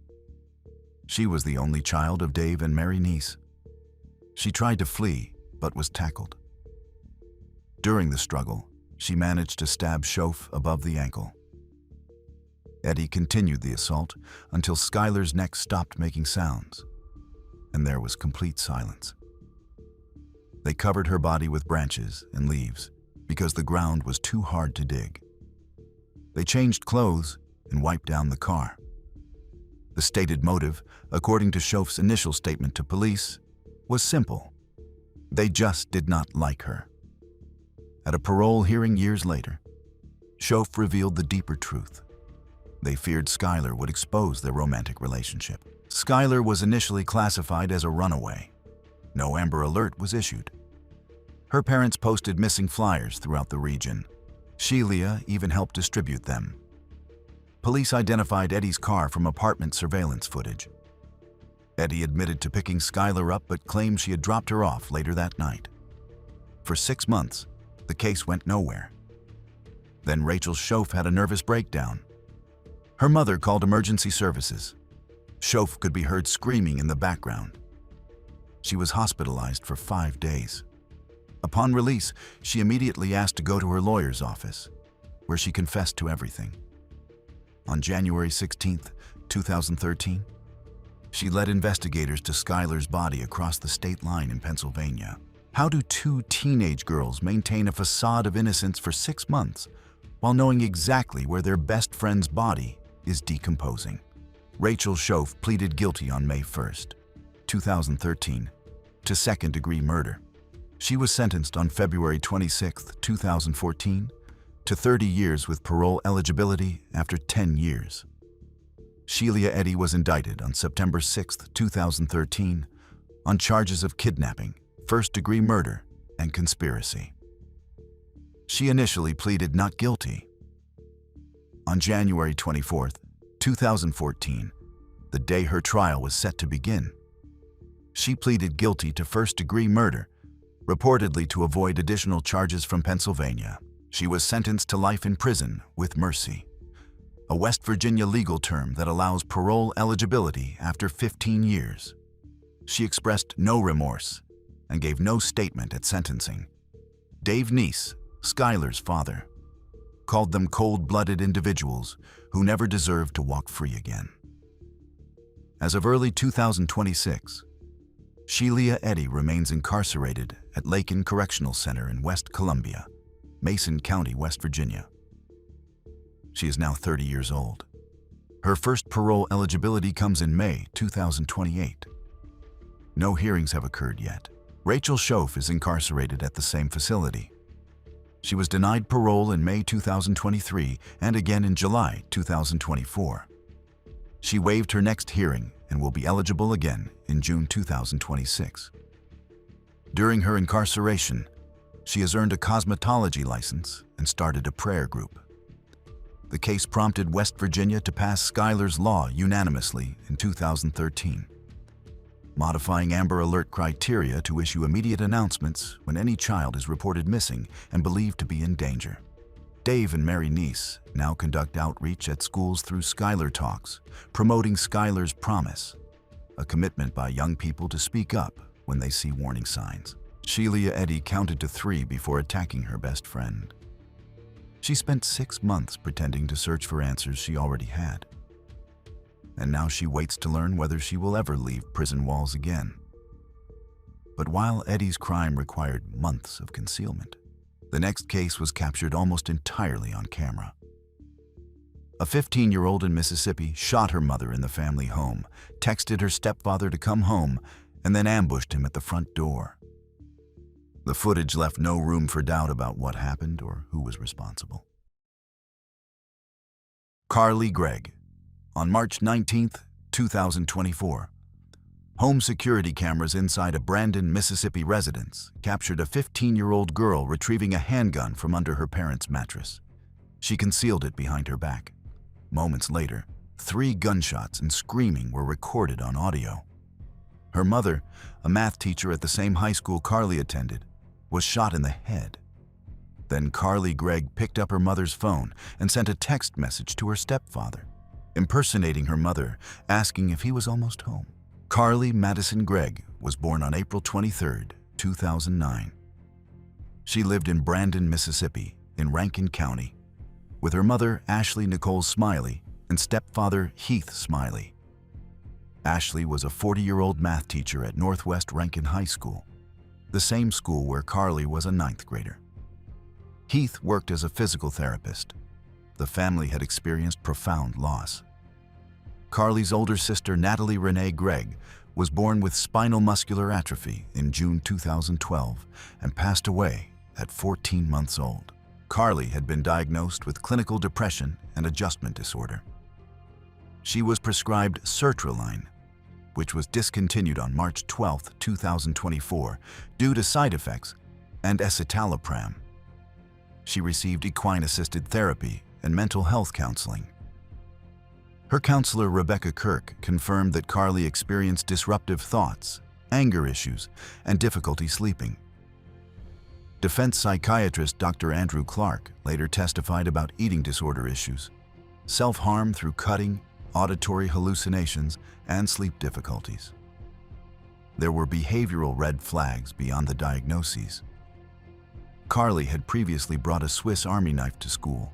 She was the only child of Dave and Mary Neese. She tried to flee, but was tackled. During the struggle, she managed to stab Shof above the ankle. Eddie continued the assault until Skylar's neck stopped making sounds, and there was complete silence. They covered her body with branches and leaves because the ground was too hard to dig. They changed clothes and wiped down the car. The stated motive, according to Shof's initial statement to police, was simple. They just did not like her. At a parole hearing years later, Shof revealed the deeper truth. They feared Skylar would expose their romantic relationship. Skylar was initially classified as a runaway. No Amber Alert was issued. Her parents posted missing flyers throughout the region. Sheila even helped distribute them. Police identified Eddie's car from apartment surveillance footage. Eddie admitted to picking Skylar up but claimed she had dropped her off later that night. For 6 months, the case went nowhere. Then Rachel Shof had a nervous breakdown. Her mother called emergency services. Shof could be heard screaming in the background. She was hospitalized for 5 days. Upon release, she immediately asked to go to her lawyer's office, where she confessed to everything. On January 16, 2013, she led investigators to Skylar's body across the state line in Pennsylvania. How do 2 teenage girls maintain a facade of innocence for 6 months while knowing exactly where their best friend's body is decomposing? Rachel Shof pleaded guilty on May 1, 2013, to second-degree murder. She was sentenced on February 26, 2014, to 30 years with parole eligibility after 10 years. Sheila Eddy was indicted on September 6, 2013, on charges of kidnapping, first-degree murder, and conspiracy. She initially pleaded not guilty. On January 24, 2014, the day her trial was set to begin, she pleaded guilty to first-degree murder, reportedly to avoid additional charges from Pennsylvania. She was sentenced to life in prison with mercy, a West Virginia legal term that allows parole eligibility after 15 years. She expressed no remorse and gave no statement at sentencing. Dave Neese, Skylar's father, called them cold-blooded individuals who never deserved to walk free again. As of early 2026, Sheila Eddy remains incarcerated at Lakin Correctional Center in West Columbia, Mason County, West Virginia. She is now 30 years old. Her first parole eligibility comes in May 2028. No hearings have occurred yet. Rachel Shof is incarcerated at the same facility. She was denied parole in May 2023 and again in July 2024. She waived her next hearing and will be eligible again in June 2026. During her incarceration, she has earned a cosmetology license and started a prayer group. The case prompted West Virginia to pass Skylar's Law unanimously in 2013, modifying Amber Alert criteria to issue immediate announcements when any child is reported missing and believed to be in danger. Dave and Mary Neese now conduct outreach at schools through Skylar Talks, promoting Skylar's Promise, a commitment by young people to speak up when they see warning signs. Sheila Eddy counted to 3 before attacking her best friend. She spent 6 months pretending to search for answers she already had. And now she waits to learn whether she will ever leave prison walls again. But while Eddy's crime required months of concealment, The next case was captured almost entirely on camera. A 15-year-old in Mississippi shot her mother in the family home, texted her stepfather to come home, and then ambushed him at the front door. The footage left no room for doubt about what happened or who was responsible. Carly Gregg. On March 19, 2024, home security cameras inside a Brandon, Mississippi residence captured a 15-year-old girl retrieving a handgun from under her parents' mattress. She concealed it behind her back. Moments later, 3 gunshots and screaming were recorded on audio. Her mother, a math teacher at the same high school Carly attended, was shot in the head. Then Carly Gregg picked up her mother's phone and sent a text message to her stepfather, impersonating her mother, asking if he was almost home. Carly Madison Gregg was born on April 23, 2009. She lived in Brandon, Mississippi, in Rankin County, with her mother, Ashley Nicole Smiley, and stepfather, Heath Smiley. Ashley was a 40-year-old math teacher at Northwest Rankin High School, the same school where Carly was a 9th grader. Heath worked as a physical therapist. The family had experienced profound loss. Carly's older sister, Natalie Renee Gregg, was born with spinal muscular atrophy in June 2012 and passed away at 14 months old. Carly had been diagnosed with clinical depression and adjustment disorder. She was prescribed sertraline, which was discontinued on March 12, 2024, due to side effects, and escitalopram. She received equine-assisted therapy and mental health counseling. Her counselor, Rebecca Kirk, confirmed that Carly experienced disruptive thoughts, anger issues, and difficulty sleeping. Defense psychiatrist Dr. Andrew Clark later testified about eating disorder issues, self-harm through cutting, auditory hallucinations, and sleep difficulties. There were behavioral red flags beyond the diagnoses. Carly had previously brought a Swiss Army knife to school,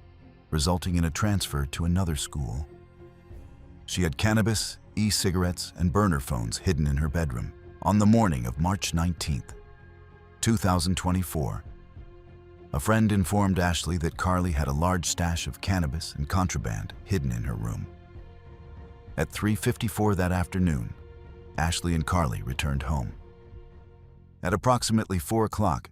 resulting in a transfer to another school. She had cannabis, e-cigarettes, and burner phones hidden in her bedroom. On the morning of March 19, 2024, a friend informed Ashley that Carly had a large stash of cannabis and contraband hidden in her room. At 3:54 that afternoon, Ashley and Carly returned home. At approximately 4 o'clock,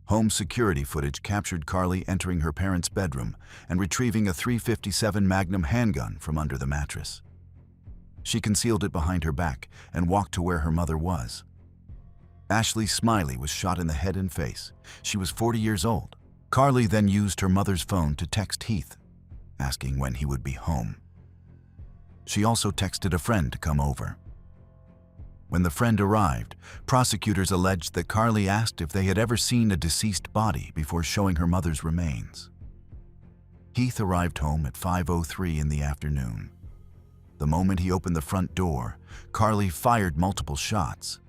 home security footage captured Carly entering her parents' bedroom and retrieving a .357 Magnum handgun from under the mattress. She concealed it behind her back and walked to where her mother was. Ashley Smiley was shot in the head and face. She was 40 years old. Carly then used her mother's phone to text Heath, asking when he would be home. She also texted a friend to come over. When the friend arrived, prosecutors alleged that Carly asked if they had ever seen a deceased body before showing her mother's remains. Heath arrived home at 5:03 in the afternoon. The moment he opened the front door, Carly fired multiple shots.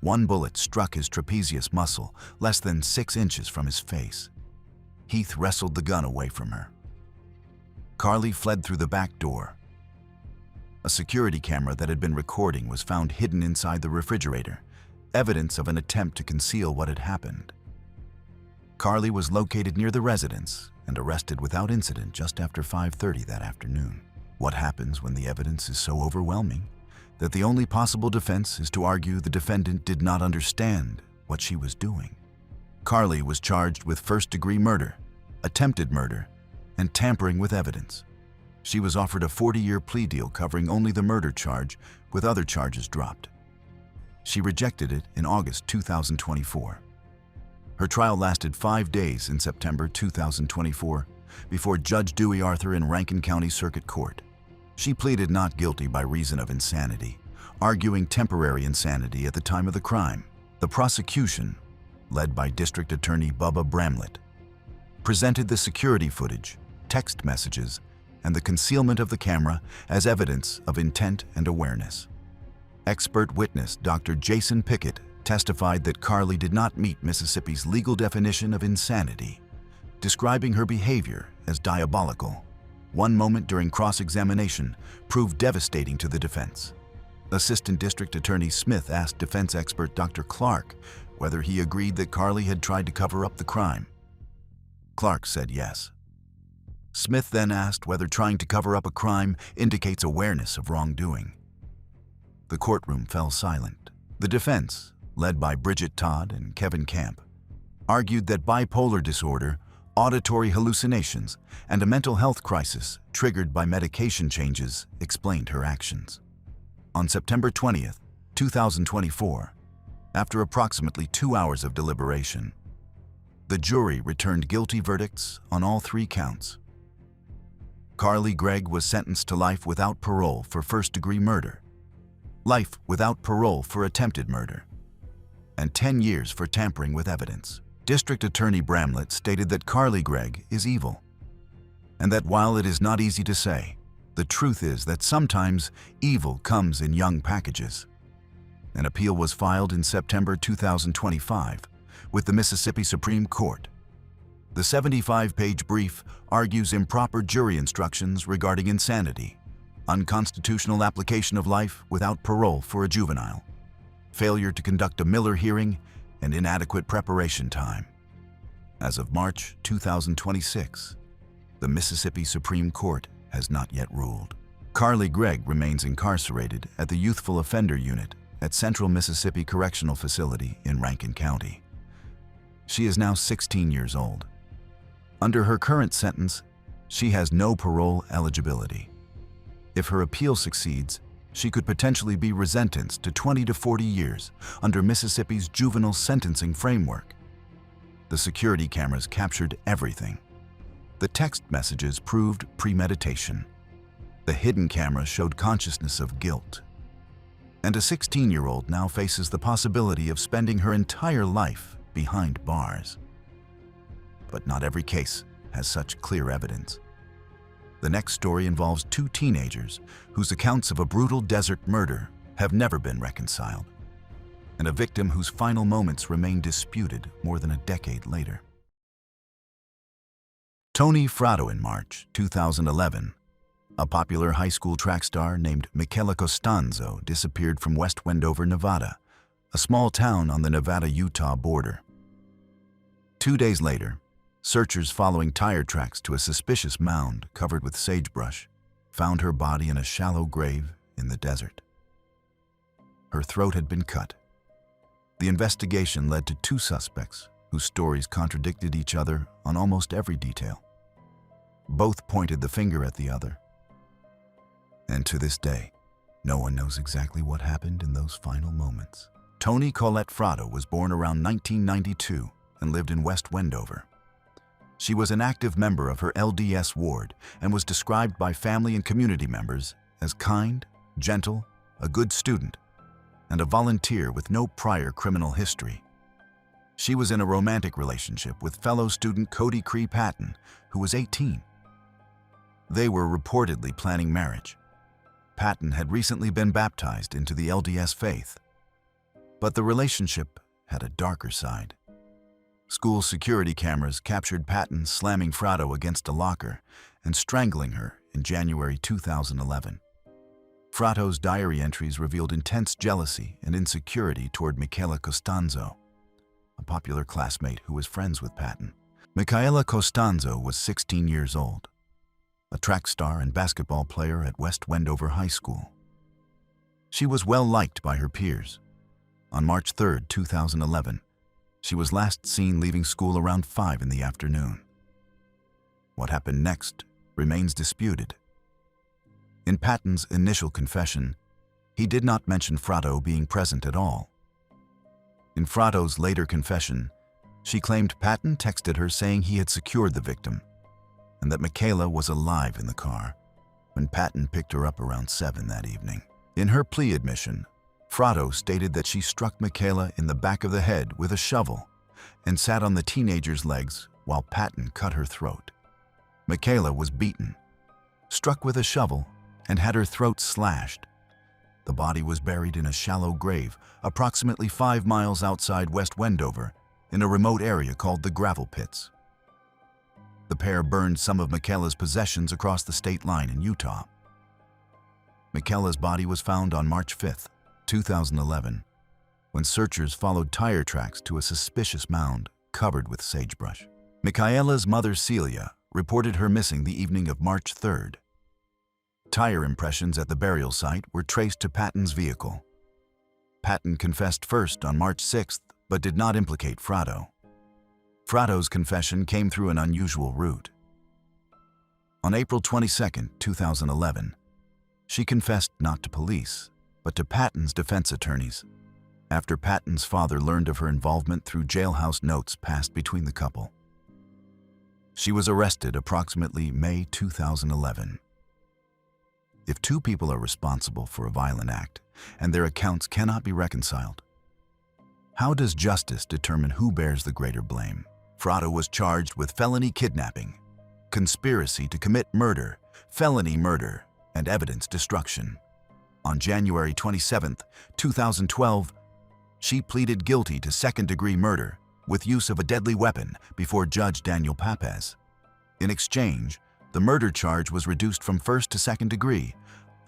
One bullet struck his trapezius muscle, less than 6 inches from his face. Heath wrestled the gun away from her. Carly fled through the back door. A security camera that had been recording was found hidden inside the refrigerator, evidence of an attempt to conceal what had happened. Carly was located near the residence and arrested without incident just after 5:30 that afternoon. What happens when the evidence is so overwhelming that the only possible defense is to argue the defendant did not understand what she was doing? Carly was charged with first-degree murder, attempted murder, and tampering with evidence. She was offered a 40-year plea deal covering only the murder charge, with other charges dropped. She rejected it in August 2024. Her trial lasted 5 days in September 2024 before Judge Dewey Arthur in Rankin County Circuit Court. She pleaded not guilty by reason of insanity, arguing temporary insanity at the time of the crime. The prosecution, led by District Attorney Bubba Bramlett, presented the security footage, text messages, and the concealment of the camera as evidence of intent and awareness. Expert witness Dr. Jason Pickett testified that Carly did not meet Mississippi's legal definition of insanity, describing her behavior as diabolical. One moment during cross-examination proved devastating to the defense. Assistant District Attorney Smith asked defense expert Dr. Clark whether he agreed that Carly had tried to cover up the crime. Clark said yes. Smith then asked whether trying to cover up a crime indicates awareness of wrongdoing. The courtroom fell silent. The defense, led by Bridget Todd and Kevin Camp, argued that bipolar disorder, auditory hallucinations, and a mental health crisis triggered by medication changes explained her actions. On September 20th, 2024, after approximately 2 hours of deliberation, the jury returned guilty verdicts on all 3 counts. Carly Gregg was sentenced to life without parole for first-degree murder, life without parole for attempted murder, and 10 years for tampering with evidence. District Attorney Bramlett stated that Carly Gregg is evil, and that while it is not easy to say, the truth is that sometimes evil comes in young packages. An appeal was filed in September 2025 with the Mississippi Supreme Court. The 75-page brief argues improper jury instructions regarding insanity, unconstitutional application of life without parole for a juvenile, failure to conduct a Miller hearing, and inadequate preparation time. As of March 2026, the Mississippi Supreme Court has not yet ruled. Carly Gregg remains incarcerated at the Youthful Offender Unit at Central Mississippi Correctional Facility in Rankin County. She is now 16 years old. Under her current sentence, she has no parole eligibility. If her appeal succeeds, she could potentially be resentenced to 20 to 40 years under Mississippi's juvenile sentencing framework. The security cameras captured everything. The text messages proved premeditation. The hidden camera showed consciousness of guilt. And a 16-year-old now faces the possibility of spending her entire life behind bars. But not every case has such clear evidence. The next story involves 2 teenagers whose accounts of a brutal desert murder have never been reconciled, and a victim whose final moments remain disputed more than a decade later. Tony Fratto. In March 2011, a popular high school track star named Michaela Costanzo disappeared from West Wendover, Nevada, a small town on the Nevada-Utah border. 2 days later, searchers following tire tracks to a suspicious mound covered with sagebrush found her body in a shallow grave in the desert. Her throat had been cut. The investigation led to 2 suspects whose stories contradicted each other on almost every detail. Both pointed the finger at the other. And to this day, no one knows exactly what happened in those final moments. Toni Colette Fratto was born around 1992 and lived in West Wendover. She was an active member of her LDS ward and was described by family and community members as kind, gentle, a good student, and a volunteer with no prior criminal history. She was in a romantic relationship with fellow student Cody Cree Patton, who was 18. They were reportedly planning marriage. Patton had recently been baptized into the LDS faith. But the relationship had a darker side. School security cameras captured Patton slamming Fratto against a locker and strangling her in January 2011. Fratto's diary entries revealed intense jealousy and insecurity toward Michaela Costanzo, a popular classmate who was friends with Patton. Michaela Costanzo was 16 years old, a track star and basketball player at West Wendover High School. She was well liked by her peers. On March 3, 2011, she was last seen leaving school around 5 in the afternoon. What happened next remains disputed. In Patton's initial confession, he did not mention Fratto being present at all. In Fratto's later confession, she claimed Patton texted her saying he had secured the victim and that Michaela was alive in the car when Patton picked her up around 7 that evening. In her plea admission, Fratto stated that she struck Michaela in the back of the head with a shovel and sat on the teenager's legs while Patton cut her throat. Michaela was beaten, struck with a shovel, and had her throat slashed. The body was buried in a shallow grave approximately 5 miles outside West Wendover in a remote area called the Gravel Pits. The pair burned some of Michaela's possessions across the state line in Utah. Michaela's body was found on March 5, 2011, when searchers followed tire tracks to a suspicious mound covered with sagebrush. Michaela's mother, Celia, reported her missing the evening of March 3rd. Tire impressions at the burial site were traced to Patton's vehicle. Patton confessed first on March 6th, but did not implicate Fratto. Fratto's confession came through an unusual route. On April 22, 2011, she confessed not to police, but to Patton's defense attorneys, after Patton's father learned of her involvement through jailhouse notes passed between the couple. She was arrested approximately May 2011. If two people are responsible for a violent act and their accounts cannot be reconciled, how does justice determine who bears the greater blame? Fratto was charged with felony kidnapping, conspiracy to commit murder, felony murder, and evidence destruction. On January 27, 2012, she pleaded guilty to second-degree murder with use of a deadly weapon before Judge Daniel Papez. In exchange, the murder charge was reduced from first to second degree.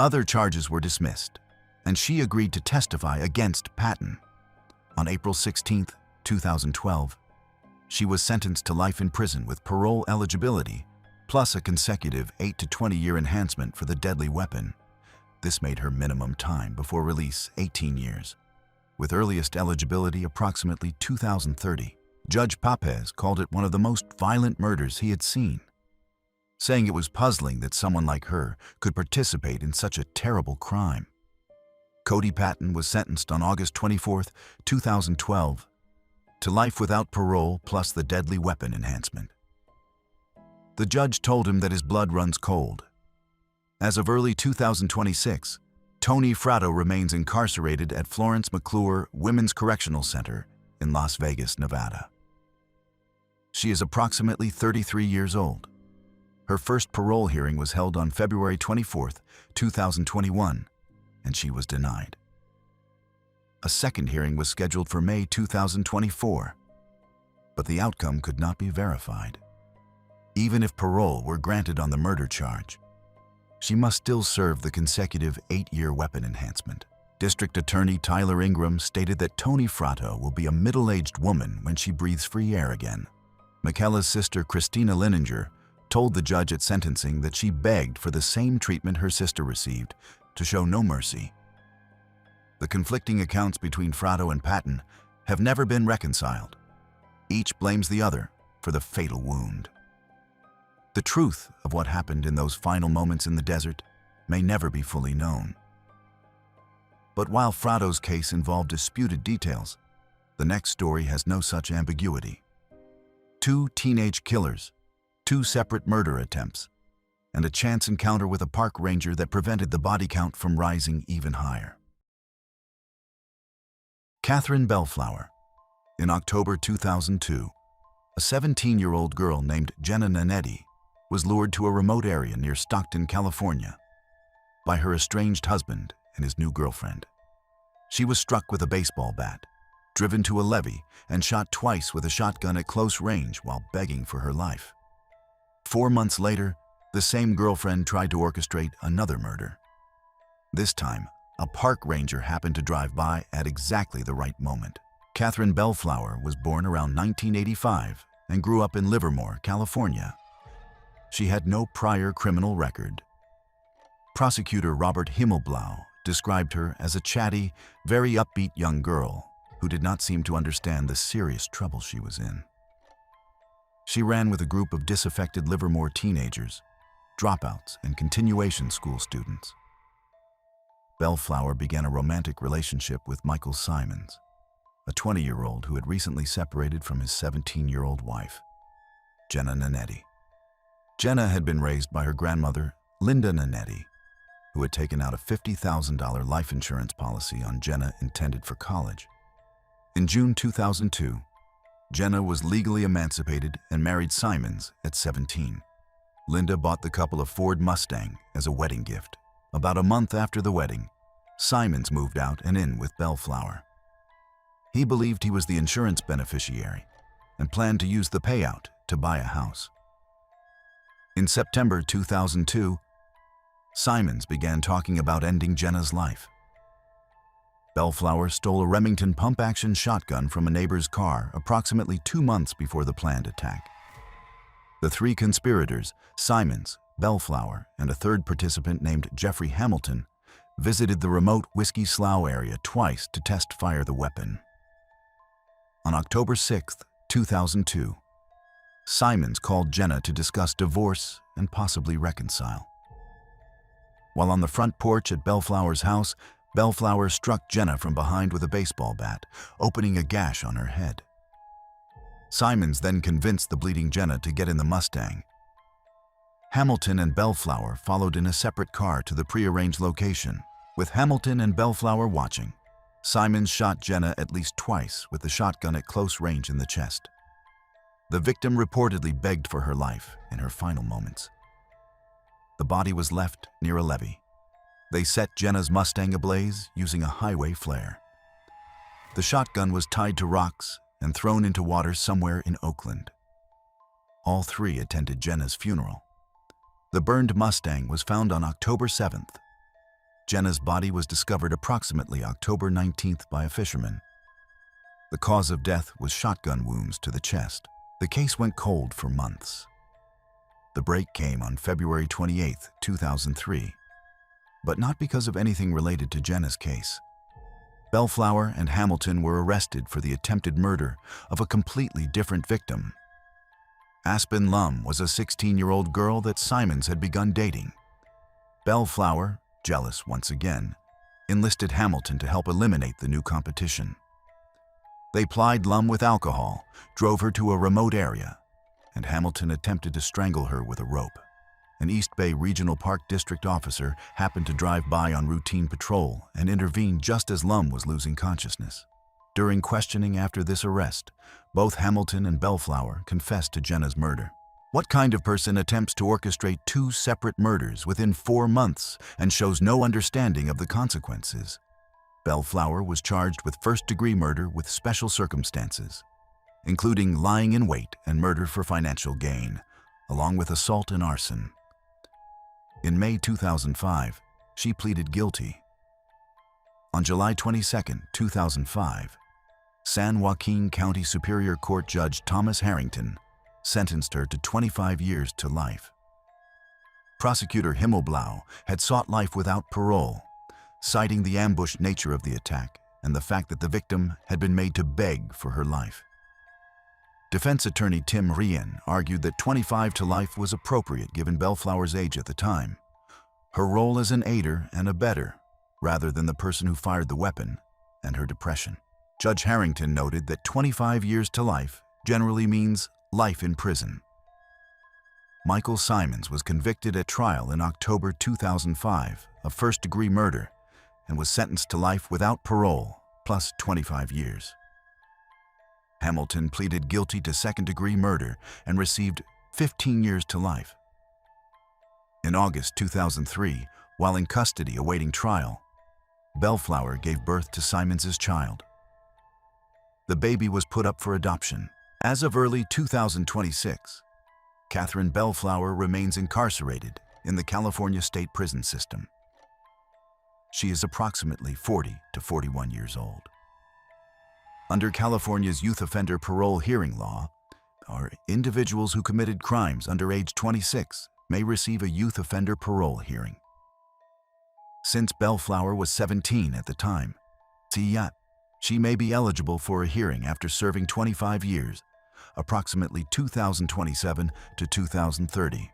Other charges were dismissed, and she agreed to testify against Patton. On April 16, 2012, she was sentenced to life in prison with parole eligibility, plus a consecutive 8 to 20-year enhancement for the deadly weapon. This made her minimum time before release 18 years, with earliest eligibility approximately 2030. Judge Papez called it one of the most violent murders he had seen, saying it was puzzling that someone like her could participate in such a terrible crime. Cody Patton was sentenced on August 24, 2012, to life without parole plus the deadly weapon enhancement. The judge told him that his blood runs cold. As of early 2026, Tony Fratto remains incarcerated at Florence McClure Women's Correctional Center in Las Vegas, Nevada. She is approximately 33 years old. Her first parole hearing was held on February 24, 2021, and she was denied. A second hearing was scheduled for May 2024, but the outcome could not be verified. Even if parole were granted on the murder charge, she must still serve the consecutive 8-year weapon enhancement. District Attorney Tyler Ingram stated that Tony Fratto will be a middle-aged woman when she breathes free air again. Michaela's sister, Christina Lininger, told the judge at sentencing that she begged for the same treatment her sister received, to show no mercy. The conflicting accounts between Fratto and Patton have never been reconciled. Each blames the other for the fatal wound. The truth of what happened in those final moments in the desert may never be fully known. But while Fratto's case involved disputed details, the next story has no such ambiguity. 2 teenage killers, 2 separate murder attempts, and a chance encounter with a park ranger that prevented the body count from rising even higher. Catherine Bellflower. In October 2002, a 17-year-old girl named Jenna Nanetti was lured to a remote area near Stockton, California, by her estranged husband and his new girlfriend. She was struck with a baseball bat, driven to a levee, and shot twice with a shotgun at close range while begging for her life. 4 months later, the same girlfriend tried to orchestrate another murder. This time, a park ranger happened to drive by at exactly the right moment. Catherine Bellflower was born around 1985 and grew up in Livermore, California. She had no prior criminal record. Prosecutor Robert Himmelblau described her as a chatty, very upbeat young girl who did not seem to understand the serious trouble she was in. She ran with a group of disaffected Livermore teenagers, dropouts, and continuation school students. Bellflower began a romantic relationship with Michael Simons, a 20-year-old who had recently separated from his 17-year-old wife, Jenna Nanetti. Jenna had been raised by her grandmother, Linda Nanetti, who had taken out a $50,000 life insurance policy on Jenna intended for college. In June 2002, Jenna was legally emancipated and married Simons at 17. Linda bought the couple a Ford Mustang as a wedding gift. About a month after the wedding, Simons moved out and in with Bellflower. He believed he was the insurance beneficiary and planned to use the payout to buy a house. In September 2002, Simons began talking about ending Jenna's life. Bellflower stole a Remington pump-action shotgun from a neighbor's car approximately 2 months before the planned attack. The three conspirators, Simons, Bellflower, and a third participant named Jeffrey Hamilton, visited the remote Whiskey Slough area twice to test-fire the weapon. On October 6, 2002, Simons called Jenna to discuss divorce and possibly reconcile. While on the front porch at Bellflower's house, Bellflower struck Jenna from behind with a baseball bat, opening a gash on her head. Simons then convinced the bleeding Jenna to get in the Mustang. Hamilton and Bellflower followed in a separate car to the prearranged location. With Hamilton and Bellflower watching, Simons shot Jenna at least twice with the shotgun at close range in the chest. The victim reportedly begged for her life in her final moments. The body was left near a levee. They set Jenna's Mustang ablaze using a highway flare. The shotgun was tied to rocks and thrown into water somewhere in Oakland. All three attended Jenna's funeral. The burned Mustang was found on October 7th. Jenna's body was discovered approximately October 19th by a fisherman. The cause of death was shotgun wounds to the chest. The case went cold for months. The break came on February 28, 2003, but not because of anything related to Jenna's case. Bellflower and Hamilton were arrested for the attempted murder of a completely different victim. Aspen Lum was a 16-year-old girl that Simons had begun dating. Bellflower, jealous once again, enlisted Hamilton to help eliminate the new competition. They plied Lum with alcohol, drove her to a remote area, and Hamilton attempted to strangle her with a rope. An East Bay Regional Park District officer happened to drive by on routine patrol and intervened just as Lum was losing consciousness. During questioning after this arrest, both Hamilton and Bellflower confessed to Jenna's murder. What kind of person attempts to orchestrate two separate murders within 4 months and shows no understanding of the consequences? Bellflower was charged with first-degree murder with special circumstances, including lying in wait and murder for financial gain, along with assault and arson. In May 2005, she pleaded guilty. On July 22, 2005, San Joaquin County Superior Court Judge Thomas Harrington sentenced her to 25 years to life. Prosecutor Himmelblau had sought life without parole, citing the ambushed nature of the attack and the fact that the victim had been made to beg for her life. Defense attorney Tim Ryan argued that 25 to life was appropriate given Bellflower's age at the time, her role as an aider and abettor, rather than the person who fired the weapon, and her depression. Judge Harrington noted that 25 years to life generally means life in prison. Michael Simons was convicted at trial in October 2005 of first-degree murder and was sentenced to life without parole, plus 25 years. Hamilton pleaded guilty to second-degree murder and received 15 years to life. In August 2003, while in custody awaiting trial, Bellflower gave birth to Simons's child. The baby was put up for adoption. As of early 2026, Catherine Bellflower remains incarcerated in the California State Prison System. She is approximately 40 to 41 years old. Under California's youth offender parole hearing law, individuals who committed crimes under age 26 may receive a youth offender parole hearing. Since Bellflower was 17 at the time, she may be eligible for a hearing after serving 25 years, approximately 2027 to 2030.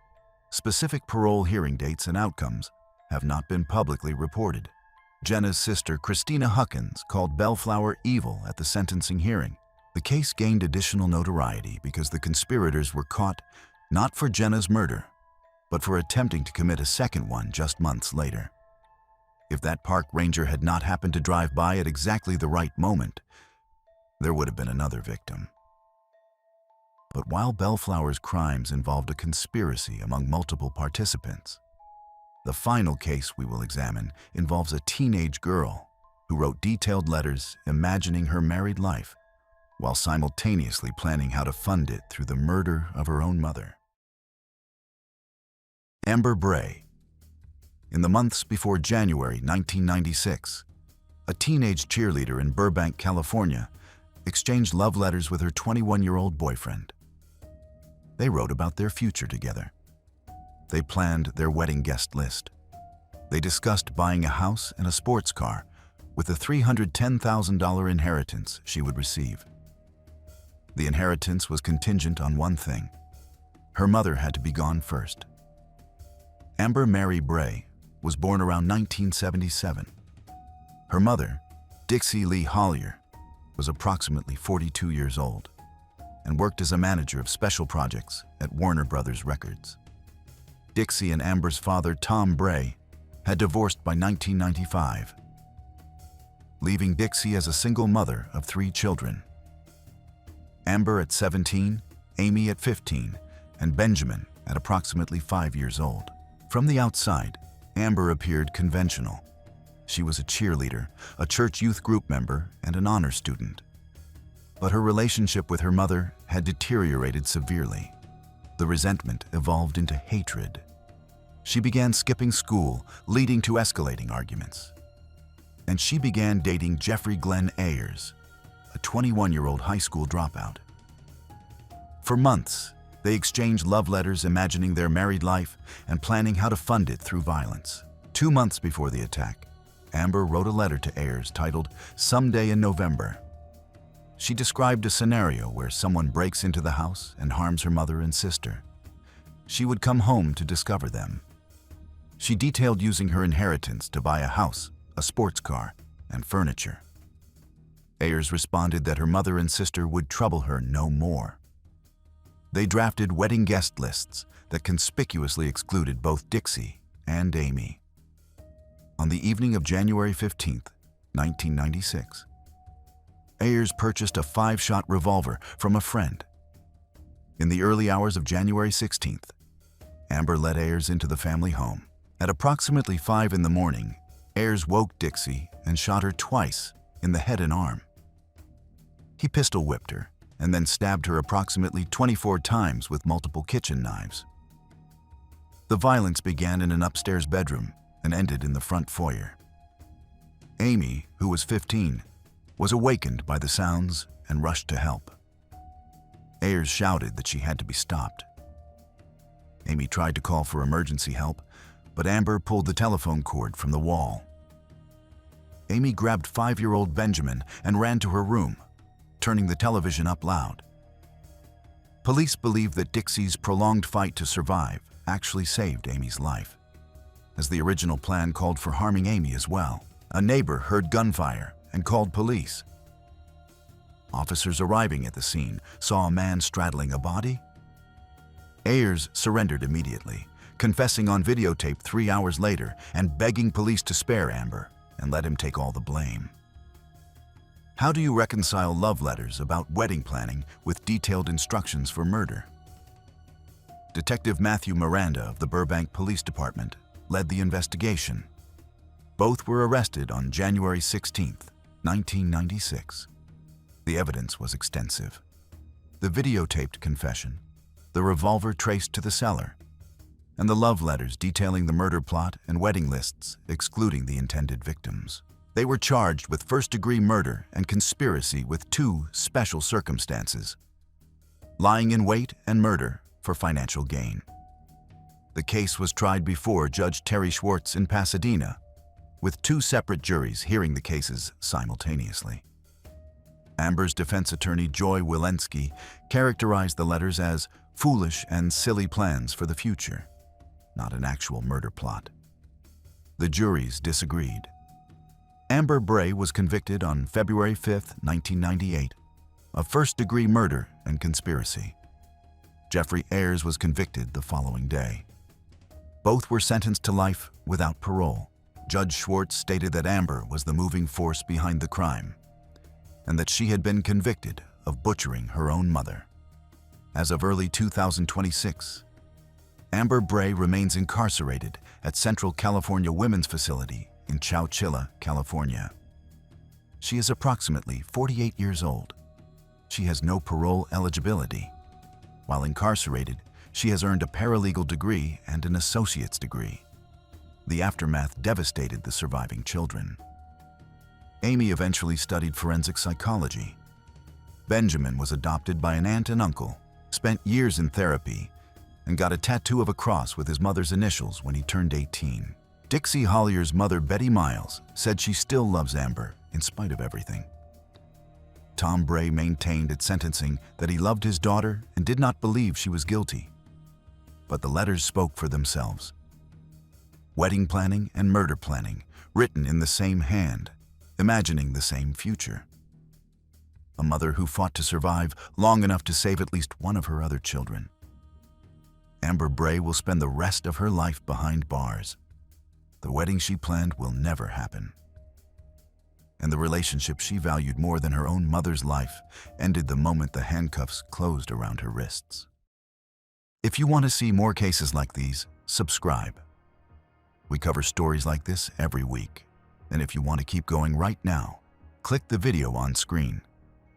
Specific parole hearing dates and outcomes have not been publicly reported. Jenna's sister, Christina Huckins, called Bellflower evil at the sentencing hearing. The case gained additional notoriety because the conspirators were caught not for Jenna's murder, but for attempting to commit a second one just months later. If that park ranger had not happened to drive by at exactly the right moment, there would have been another victim. But while Bellflower's crimes involved a conspiracy among multiple participants, the final case we will examine involves a teenage girl who wrote detailed letters imagining her married life while simultaneously planning how to fund it through the murder of her own mother. Amber Bray. In the months before January 1996, a teenage cheerleader in Burbank, California, exchanged love letters with her 21-year-old boyfriend. They wrote about their future together. They planned their wedding guest list. They discussed buying a house and a sports car with the $310,000 inheritance she would receive. The inheritance was contingent on one thing. Her mother had to be gone first. Amber Mary Bray was born around 1977. Her mother, Dixie Lee Hollier, was approximately 42 years old and worked as a manager of special projects at Warner Brothers Records. Dixie and Amber's father, Tom Bray, had divorced by 1995, leaving Dixie as a single mother of 3 children. Amber at 17, Amy at 15, and Benjamin at approximately 5 years old. From the outside, Amber appeared conventional. She was a cheerleader, a church youth group member, and an honor student. But her relationship with her mother had deteriorated severely. The resentment evolved into hatred. She began skipping school, leading to escalating arguments. And she began dating Jeffrey Glenn Ayers, a 21-year-old high school dropout. For months, they exchanged love letters, imagining their married life and planning how to fund it through violence. 2 months before the attack, Amber wrote a letter to Ayers titled "Someday in November." She described a scenario where someone breaks into the house and harms her mother and sister. She would come home to discover them. She detailed using her inheritance to buy a house, a sports car, and furniture. Ayers responded that her mother and sister would trouble her no more. They drafted wedding guest lists that conspicuously excluded both Dixie and Amy. On the evening of January 15, 1996, Ayers purchased a 5-shot revolver from a friend. In the early hours of January 16th, Amber led Ayers into the family home. At approximately 5 in the morning, Ayers woke Dixie and shot her twice in the head and arm. He pistol whipped her and then stabbed her approximately 24 times with multiple kitchen knives. The violence began in an upstairs bedroom and ended in the front foyer. Amy, who was 15, was awakened by the sounds and rushed to help. Ayers shouted that she had to be stopped. Amy tried to call for emergency help, but Amber pulled the telephone cord from the wall. Amy grabbed 5-year-old Benjamin and ran to her room, turning the television up loud. Police believe that Dixie's prolonged fight to survive actually saved Amy's life, as the original plan called for harming Amy as well. A neighbor heard gunfire and called police. Officers arriving at the scene saw a man straddling a body. Ayers surrendered immediately, confessing on videotape 3 hours later and begging police to spare Amber and let him take all the blame. How do you reconcile love letters about wedding planning with detailed instructions for murder? Detective Matthew Miranda of the Burbank Police Department led the investigation. Both were arrested on January 16, 1996. The evidence was extensive. The videotaped confession, the revolver traced to the seller, and the love letters detailing the murder plot and wedding lists excluding the intended victims. They were charged with first-degree murder and conspiracy with 2 special circumstances: lying in wait and murder for financial gain. The case was tried before Judge Terry Schwartz in Pasadena, with 2 separate juries hearing the cases simultaneously. Amber's defense attorney, Joy Wilensky, characterized the letters as foolish and silly plans for the future, not an actual murder plot. The juries disagreed. Amber Bray was convicted on February 5, 1998, of first-degree murder and conspiracy. Jeffrey Ayers was convicted the following day. Both were sentenced to life without parole. Judge Schwartz stated that Amber was the moving force behind the crime, and that she had been convicted of butchering her own mother. As of early 2026, Amber Bray remains incarcerated at Central California Women's Facility in Chowchilla, California. She is approximately 48 years old. She has no parole eligibility. While incarcerated, she has earned a paralegal degree and an associate's degree. The aftermath devastated the surviving children. Amy eventually studied forensic psychology. Benjamin was adopted by an aunt and uncle spent years in therapy, and got a tattoo of a cross with his mother's initials when he turned 18. Dixie Hollier's mother, Betty Miles, said she still loves Amber in spite of everything. Tom Bray maintained at sentencing that he loved his daughter and did not believe she was guilty. But the letters spoke for themselves. Wedding planning and murder planning, written in the same hand, imagining the same future. A mother who fought to survive long enough to save at least one of her other children. Amber Bray will spend the rest of her life behind bars. The wedding she planned will never happen. And the relationship she valued more than her own mother's life ended the moment the handcuffs closed around her wrists. If you want to see more cases like these, subscribe. We cover stories like this every week. And if you want to keep going right now, click the video on screen.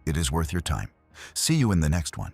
It is worth your time. See you in the next one.